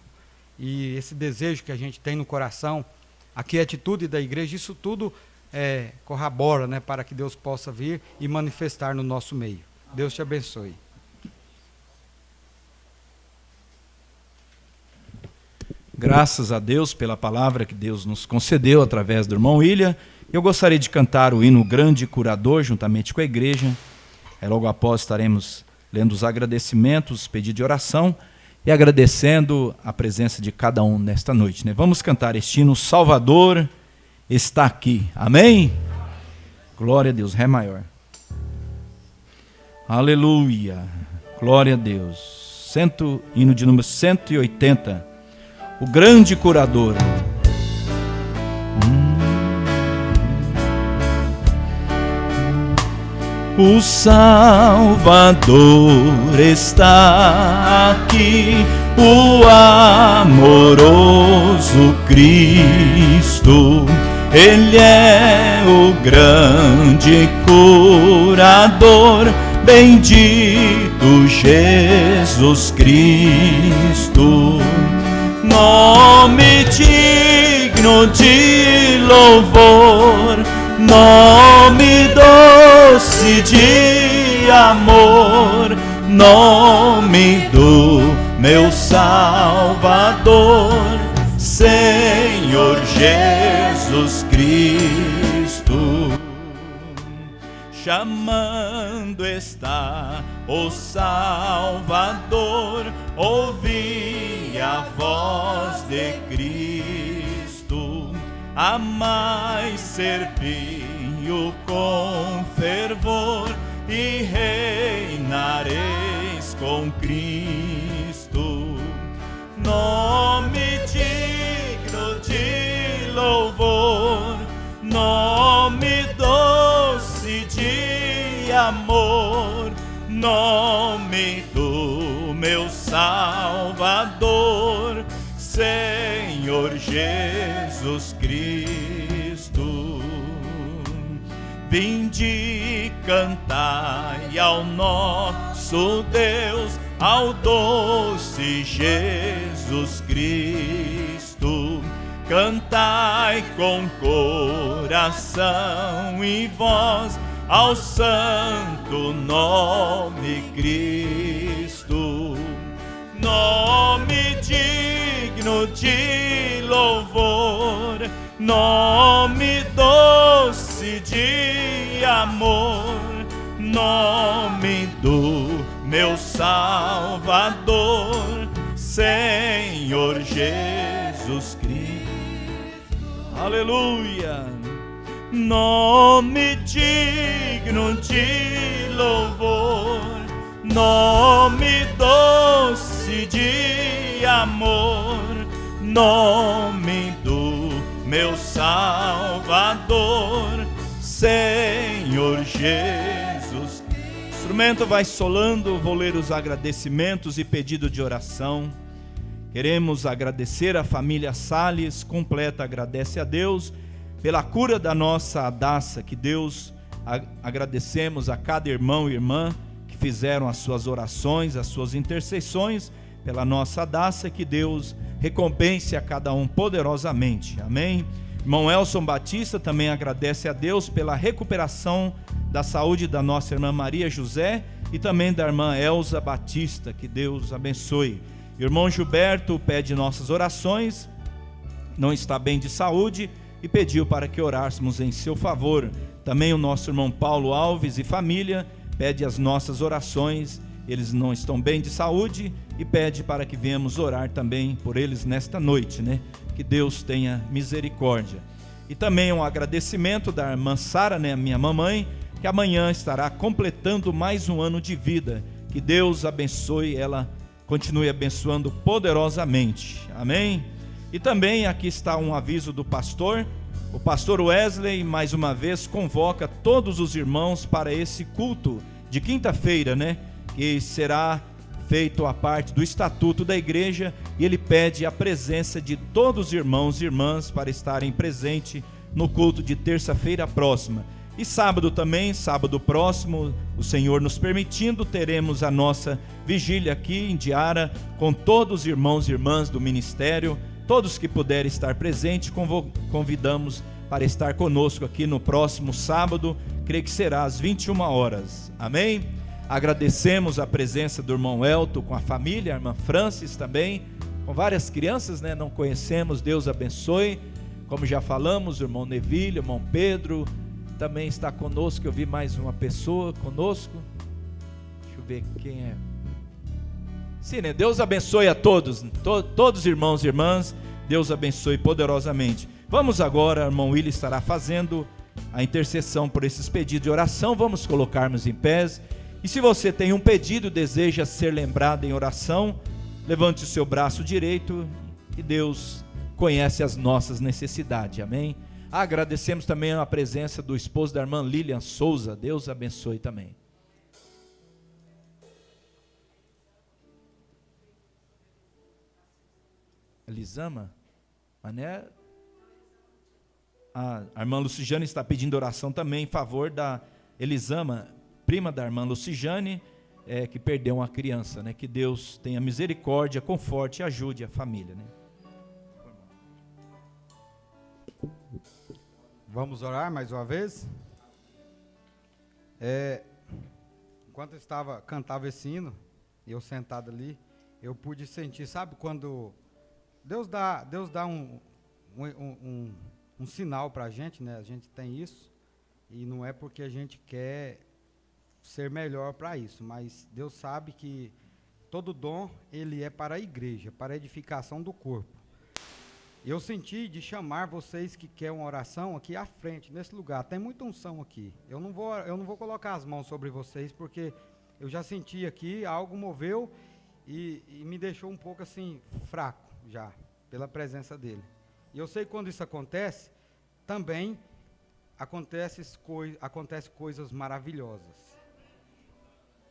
e esse desejo que a gente tem no coração, a atitude da igreja, isso tudo corrobora, né, para que Deus possa vir e manifestar no nosso meio. Deus te abençoe. Graças a Deus pela palavra que Deus nos concedeu através do irmão William. Eu gostaria de cantar o hino Grande Curador juntamente com a igreja. Logo após estaremos lendo os agradecimentos, pedido de oração e agradecendo a presença de cada um nesta noite, né? Vamos cantar este hino, Salvador está aqui. Amém? Glória a Deus, Ré maior. Aleluia. Glória a Deus. Hino de número 180. O grande curador. O Salvador está aqui, o amoroso Cristo. Ele é o grande curador, bendito Jesus Cristo. Nome digno de louvor, nome doce de amor, nome do meu Salvador, Senhor Jesus Cristo. Chamando está o Salvador, ouvi a voz de Cristo. Amai, servi-o com fervor e reinareis com Cristo. Nome digno de louvor, nome doce de amor, nome do meu Salvador, Senhor Jesus Cristo. Vinde, cantai ao nosso Deus, ao doce Jesus Cristo. Cantai com coração e voz ao santo nome Cristo. Nome digno de louvor, nome doce de amor, nome do meu Salvador, Senhor Jesus Cristo. Aleluia! Nome digno de louvor, nome doce de amor, nome do meu Salvador, Senhor Jesus. O instrumento vai solando, vou ler os agradecimentos e pedido de oração. Queremos agradecer a família Salles, completa agradece a Deus pela cura da nossa Adassa, que Deus, agradecemos a cada irmão e irmã que fizeram as suas orações, as suas intercessões pela nossa Adassa, que Deus recompense a cada um poderosamente, amém? Irmão Elson Batista também agradece a Deus pela recuperação da saúde da nossa irmã Maria José e também da irmã Elza Batista, que Deus abençoe. Irmão Gilberto pede nossas orações, não está bem de saúde e pediu para que orássemos em seu favor. Também o nosso irmão Paulo Alves e família pede as nossas orações, eles não estão bem de saúde e pede para que venhamos orar também por eles nesta noite, né? Que Deus tenha misericórdia. E também um agradecimento da irmã Sara, né, minha mamãe, que amanhã estará completando mais um ano de vida. Que Deus abençoe ela, continue abençoando poderosamente, amém? E também aqui está um aviso do pastor. O pastor Wesley mais uma vez convoca todos os irmãos para esse culto de quinta-feira, né? Que será feito a parte do estatuto da igreja, e ele pede a presença de todos os irmãos e irmãs para estarem presentes no culto de terça-feira próxima. E sábado também, sábado próximo, o Senhor nos permitindo, teremos a nossa vigília aqui em Diara, com todos os irmãos e irmãs do ministério. Todos que puderem estar presentes, convidamos para estar conosco aqui no próximo sábado, creio que será às 21 horas, amém? Agradecemos a presença do irmão Elton com a família, a irmã Francis também, com várias crianças, né? Não conhecemos, Deus abençoe. Como já falamos, o irmão Nevílio, o irmão Pedro, também está conosco. Eu vi mais uma pessoa conosco, deixa eu ver quem é. Sim, né? Deus abençoe a todos, todos os irmãos e irmãs, Deus abençoe poderosamente. Vamos agora, o irmão Willi estará fazendo a intercessão por esses pedidos de oração. Vamos colocarmos em pés. E se você tem um pedido e deseja ser lembrado em oração, levante o seu braço direito, e Deus conhece as nossas necessidades, amém? Agradecemos também a presença do esposo da irmã Lilian Souza. Deus abençoe também. Elisama? Mané? A irmã Lucijane está pedindo oração também em favor da Elisama, prima da irmã Lucijane, que perdeu uma criança, né? Que Deus tenha misericórdia, conforte e ajude a família, né? Vamos orar mais uma vez? Enquanto eu cantava esse hino, e eu sentado ali, eu pude sentir, sabe quando Deus dá um sinal para a gente, né? A gente tem isso, e não é porque a gente quer ser melhor para isso, mas Deus sabe que todo dom, ele é para a igreja, para a edificação do corpo. Eu senti de chamar vocês que querem uma oração aqui à frente, nesse lugar. Tem muita unção aqui. Eu não vou colocar as mãos sobre vocês, porque eu já senti aqui, algo moveu e me deixou um pouco assim, fraco já, pela presença dele. E eu sei que quando isso acontece, também acontece coisas maravilhosas.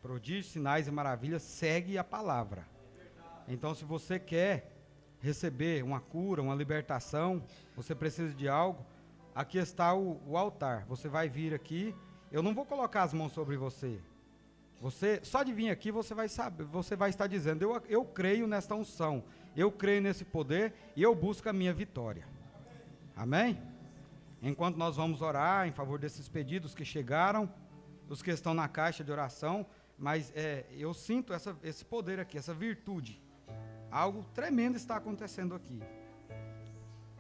Prodígios, sinais e maravilhas, segue a palavra. Então, se você quer receber uma cura, uma libertação, você precisa de algo, aqui está o altar. Você vai vir aqui, eu não vou colocar as mãos sobre você. Você, só de vir aqui, você vai saber, você vai estar dizendo, eu creio nesta unção, eu creio nesse poder e eu busco a minha vitória. Amém? Enquanto nós vamos orar em favor desses pedidos que chegaram, os que estão na caixa de oração, mas eu sinto esse poder aqui, essa virtude. Algo tremendo está acontecendo aqui.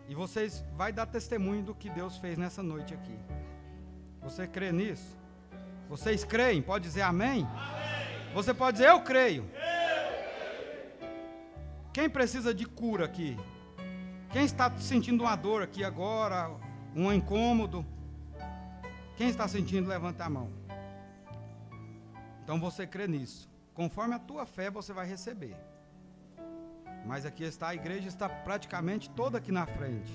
E vocês vão dar testemunho do que Deus fez nessa noite aqui. Você crê nisso? Vocês creem? Pode dizer amém? Amém. Você pode dizer eu creio. Quem precisa de cura aqui? Quem está sentindo uma dor aqui agora? Um incômodo? Quem está sentindo, levanta a mão. Então você crê nisso. Conforme a tua fé você vai receber. Mas aqui está, a igreja está praticamente toda aqui na frente.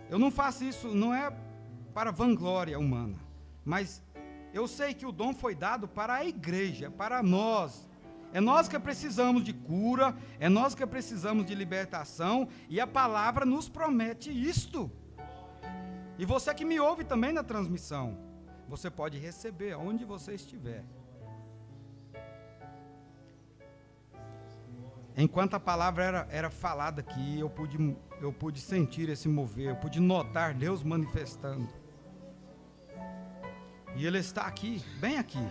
Eu não faço isso, não é para vanglória humana, mas eu sei que o dom foi dado para a igreja, para nós. É nós que precisamos de cura, é nós que precisamos de libertação, e a palavra nos promete isto. E você que me ouve também na transmissão, você pode receber onde você estiver. Enquanto a palavra era falada aqui, eu pude sentir esse mover, eu pude notar Deus manifestando. E Ele está aqui, bem aqui.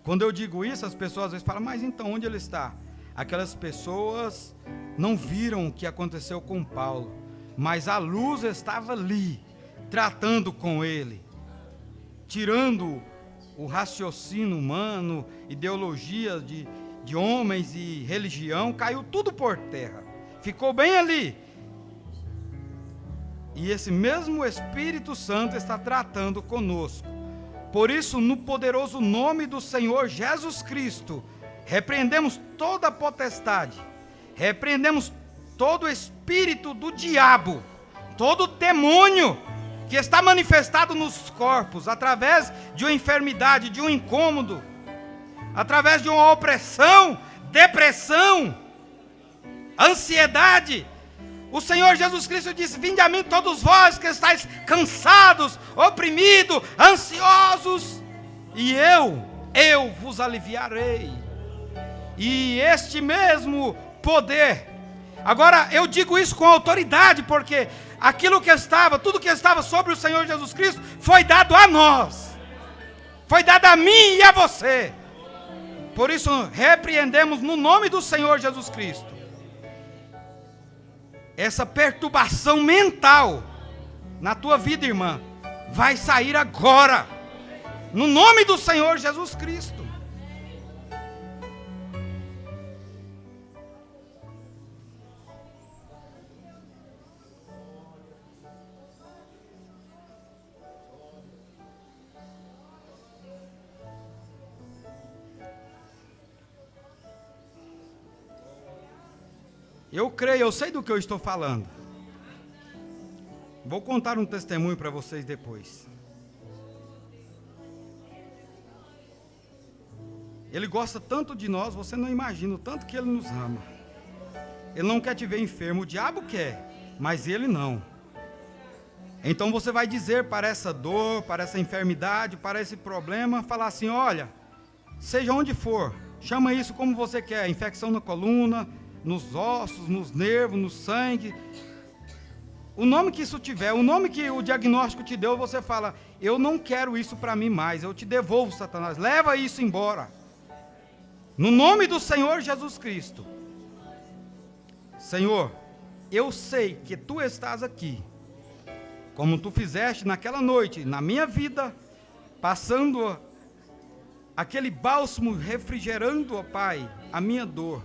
Quando eu digo isso, as pessoas às vezes falam, mas então onde Ele está? Aquelas pessoas não viram o que aconteceu com Paulo, mas a luz estava ali, tratando com ele, tirando o raciocínio humano, ideologia de homens e religião, caiu tudo por terra, ficou bem ali. E esse mesmo Espírito Santo está tratando conosco. Por isso, no poderoso nome do Senhor Jesus Cristo, repreendemos toda a potestade, repreendemos todo o espírito do diabo, todo o demônio que está manifestado nos corpos, através de uma enfermidade, de um incômodo, através de uma opressão, depressão, ansiedade. O Senhor Jesus Cristo disse, vinde a mim todos vós que estáis cansados, oprimidos, ansiosos, e eu vos aliviarei. E este mesmo poder, agora eu digo isso com autoridade, porque tudo que estava sobre o Senhor Jesus Cristo, foi dado a nós, foi dado a mim e a você. Por isso repreendemos no nome do Senhor Jesus Cristo essa perturbação mental na tua vida, irmã, vai sair agora, no nome do Senhor Jesus Cristo. Eu creio, eu sei do que eu estou falando. Vou contar um testemunho para vocês depois. Ele gosta tanto de nós, você não imagina o tanto que ele nos ama. Ele não quer te ver enfermo, o diabo quer, mas ele não. Então você vai dizer para essa dor, para essa enfermidade, para esse problema, falar assim: olha, seja onde for, chama isso como você quer, infecção na coluna, nos ossos, nos nervos, no sangue. O nome que isso tiver, o nome que o diagnóstico te deu, você fala: eu não quero isso para mim mais, eu te devolvo, Satanás, leva isso embora. No nome do Senhor Jesus Cristo. Senhor, eu sei que Tu estás aqui, como Tu fizeste naquela noite, na minha vida, passando aquele bálsamo, refrigerando, ó Pai, a minha dor.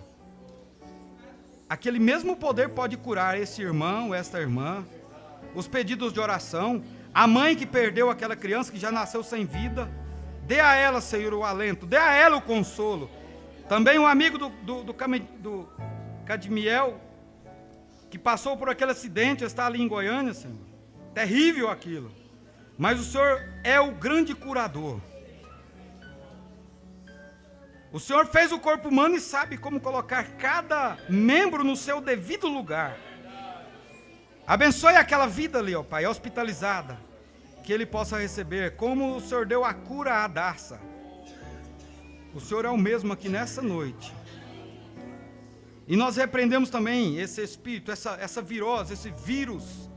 Aquele mesmo poder pode curar esse irmão, esta irmã, os pedidos de oração, a mãe que perdeu aquela criança que já nasceu sem vida. Dê a ela, Senhor, o alento, dê a ela o consolo. Também um amigo do Cadmiel, que passou por aquele acidente, está ali em Goiânia, Senhor. Terrível aquilo. Mas o Senhor é o grande curador. O Senhor fez o corpo humano e sabe como colocar cada membro no seu devido lugar. Abençoe aquela vida ali, ó Pai, hospitalizada, que ele possa receber, como o Senhor deu a cura a Darça. O Senhor é o mesmo aqui nessa noite. E nós repreendemos também esse espírito, essa virose, esse vírus,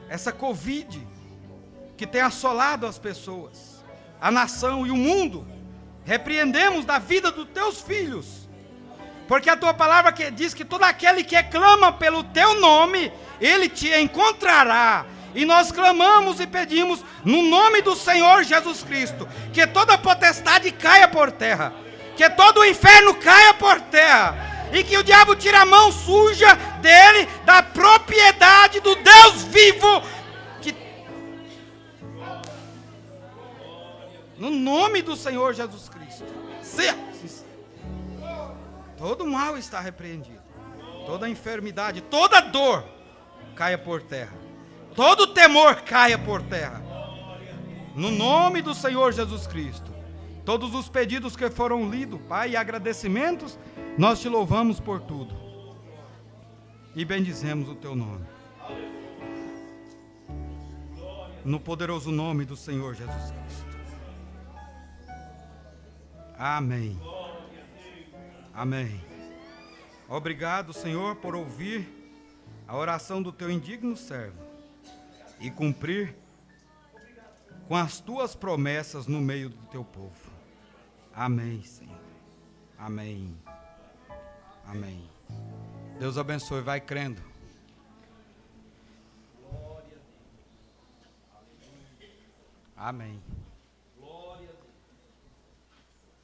essa Covid, que tem assolado as pessoas, a nação e o mundo. Repreendemos da vida dos teus filhos, porque a tua palavra que diz que todo aquele que clama pelo teu nome, ele te encontrará. E nós clamamos e pedimos no nome do Senhor Jesus Cristo, que toda potestade caia por terra, que todo o inferno caia por terra, e que o diabo tire a mão suja dele, da propriedade do Deus vivo, no nome do Senhor Jesus Cristo. Todo mal está repreendido, toda enfermidade, toda dor caia por terra, todo temor caia por terra, no nome do Senhor Jesus Cristo. Todos os pedidos que foram lidos, Pai, e agradecimentos, nós te louvamos por tudo e bendizemos o teu nome, no poderoso nome do Senhor Jesus Cristo. Amém. Amém. Obrigado, Senhor, por ouvir a oração do teu indigno servo e cumprir com as tuas promessas no meio do teu povo. Amém, Senhor. Amém. Amém. Deus abençoe. Vai crendo. Amém.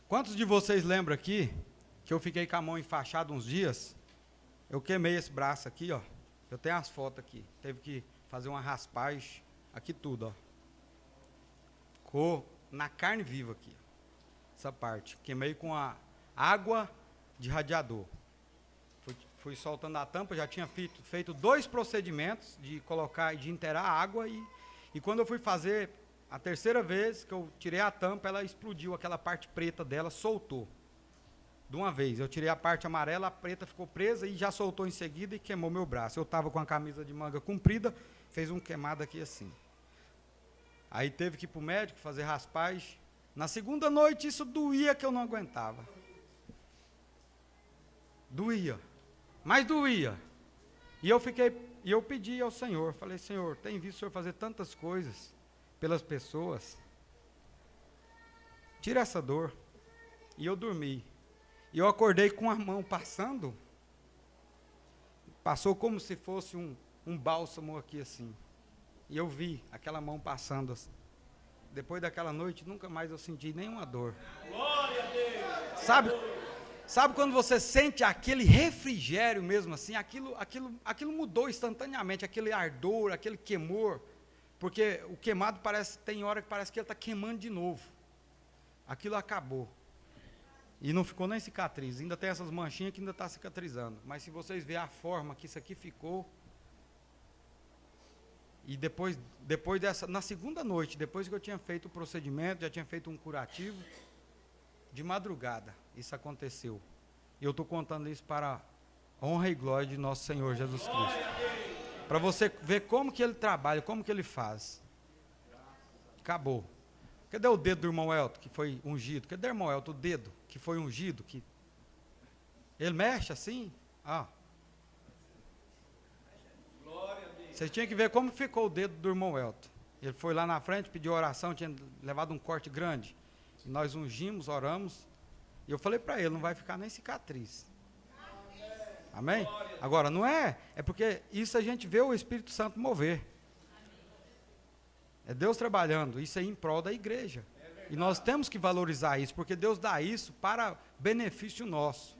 Quantos de vocês lembram aqui que eu fiquei com a mão enfaixada uns dias? Eu queimei esse braço aqui, ó. Eu tenho as fotos aqui. Teve que fazer uma raspagem aqui tudo, ó. Ficou na carne viva aqui, essa parte. Queimei com a água de radiador. Fui soltando a tampa, já tinha feito 2 procedimentos de colocar, de inteirar a água e quando eu fui fazer a terceira vez que eu tirei a tampa, ela explodiu, aquela parte preta dela soltou. De uma vez, eu tirei a parte amarela, a preta ficou presa e já soltou em seguida e queimou meu braço. Eu estava com a camisa de manga comprida, fez um queimado aqui assim. Aí teve que ir para o médico fazer raspagem. Na segunda noite isso doía que eu não aguentava. Doía, mas doía. E eu pedi ao Senhor, falei: Senhor, tem visto o Senhor fazer tantas coisas pelas pessoas, tira essa dor. E eu dormi. E eu acordei com a mão passando, passou como se fosse um bálsamo aqui assim. E eu vi aquela mão passando assim. Depois daquela noite, nunca mais eu senti nenhuma dor. Glória a Deus! Sabe quando você sente aquele refrigério mesmo assim? Aquilo mudou instantaneamente, aquele ardor, aquele queimor. Porque o queimado tem hora que parece que ele está queimando de novo. Aquilo acabou. E não ficou nem cicatriz. Ainda tem essas manchinhas que ainda está cicatrizando. Mas se vocês verem a forma que isso aqui ficou, E depois dessa, na segunda noite, depois que eu tinha feito o procedimento, já tinha feito um curativo, de madrugada, isso aconteceu. E eu estou contando isso para a honra e glória de nosso Senhor Jesus Cristo. Para você ver como que ele trabalha, como que ele faz. Acabou. Cadê o dedo do irmão Elton, que foi ungido? Cadê o irmão Elton, o dedo que foi ungido? Que... Ele mexe assim? Ah. Vocês tinham que ver como ficou o dedo do irmão Elton. Ele foi lá na frente, pediu oração, tinha levado um corte grande. E nós ungimos, oramos. E eu falei para ele, não vai ficar nem cicatriz. Amém? Agora, não é? É porque isso a gente vê o Espírito Santo mover. É Deus trabalhando, isso aí em prol da igreja. E nós temos que valorizar isso, porque Deus dá isso para benefício nosso.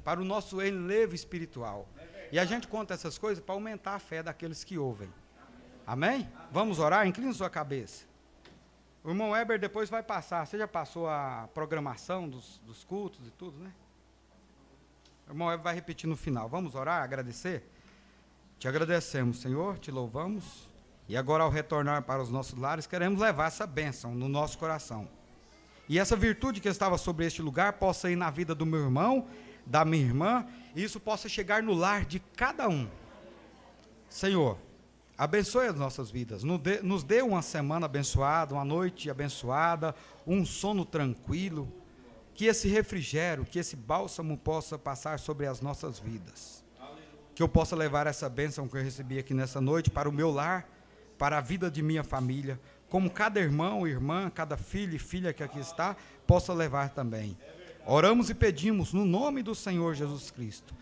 Para o nosso enlevo espiritual. E a gente conta essas coisas para aumentar a fé daqueles que ouvem. Amém? Vamos orar? Inclina sua cabeça. O irmão Heber depois vai passar. Você já passou a programação dos cultos e tudo, né? O irmão Heber vai repetir no final. Vamos orar, agradecer? Te agradecemos, Senhor, te louvamos. E agora, ao retornar para os nossos lares, queremos levar essa bênção no nosso coração. E essa virtude que estava sobre este lugar possa ir na vida do meu irmão, da minha irmã, e isso possa chegar no lar de cada um. Senhor, abençoe as nossas vidas, nos dê uma semana abençoada, uma noite abençoada, um sono tranquilo, que esse refrigério, que esse bálsamo possa passar sobre as nossas vidas. Que eu possa levar essa bênção que eu recebi aqui nessa noite para o meu lar, para a vida de minha família, como cada irmão e irmã, cada filho e filha que aqui está, possa levar também. Oramos e pedimos no nome do Senhor Jesus Cristo,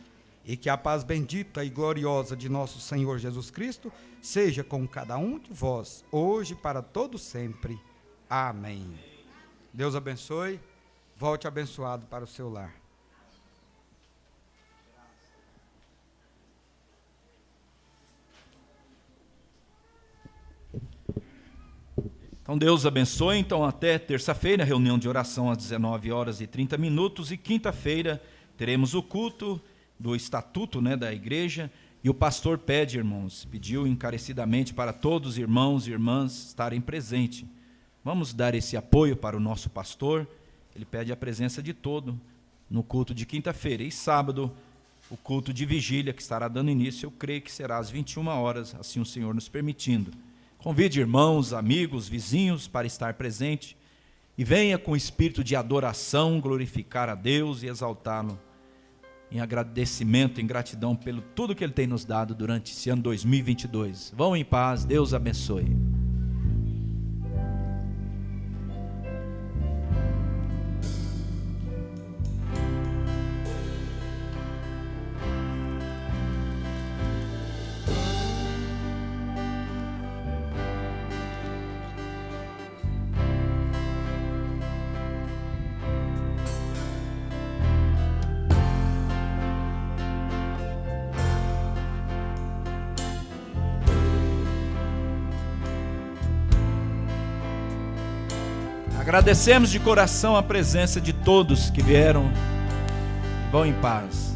e que a paz bendita e gloriosa de nosso Senhor Jesus Cristo seja com cada um de vós, hoje e para todo sempre. Amém. Deus abençoe, volte abençoado para o seu lar. Então Deus abençoe. Então até terça-feira, reunião de oração às 19h30 e quinta-feira teremos o culto do estatuto, né, da igreja, e o pastor pediu encarecidamente para todos os irmãos e irmãs estarem presentes. Vamos dar esse apoio para o nosso pastor. Ele pede a presença de todo no culto de quinta-feira e sábado o culto de vigília que estará dando início, eu creio que será às 21 horas, assim o Senhor nos permitindo. Convide irmãos, amigos, vizinhos para estar presente e venha com espírito de adoração glorificar a Deus e exaltá-lo em agradecimento, em gratidão pelo tudo que Ele tem nos dado durante esse ano 2022. Vão em paz, Deus abençoe. Agradecemos de coração a presença de todos que vieram. Vão em paz.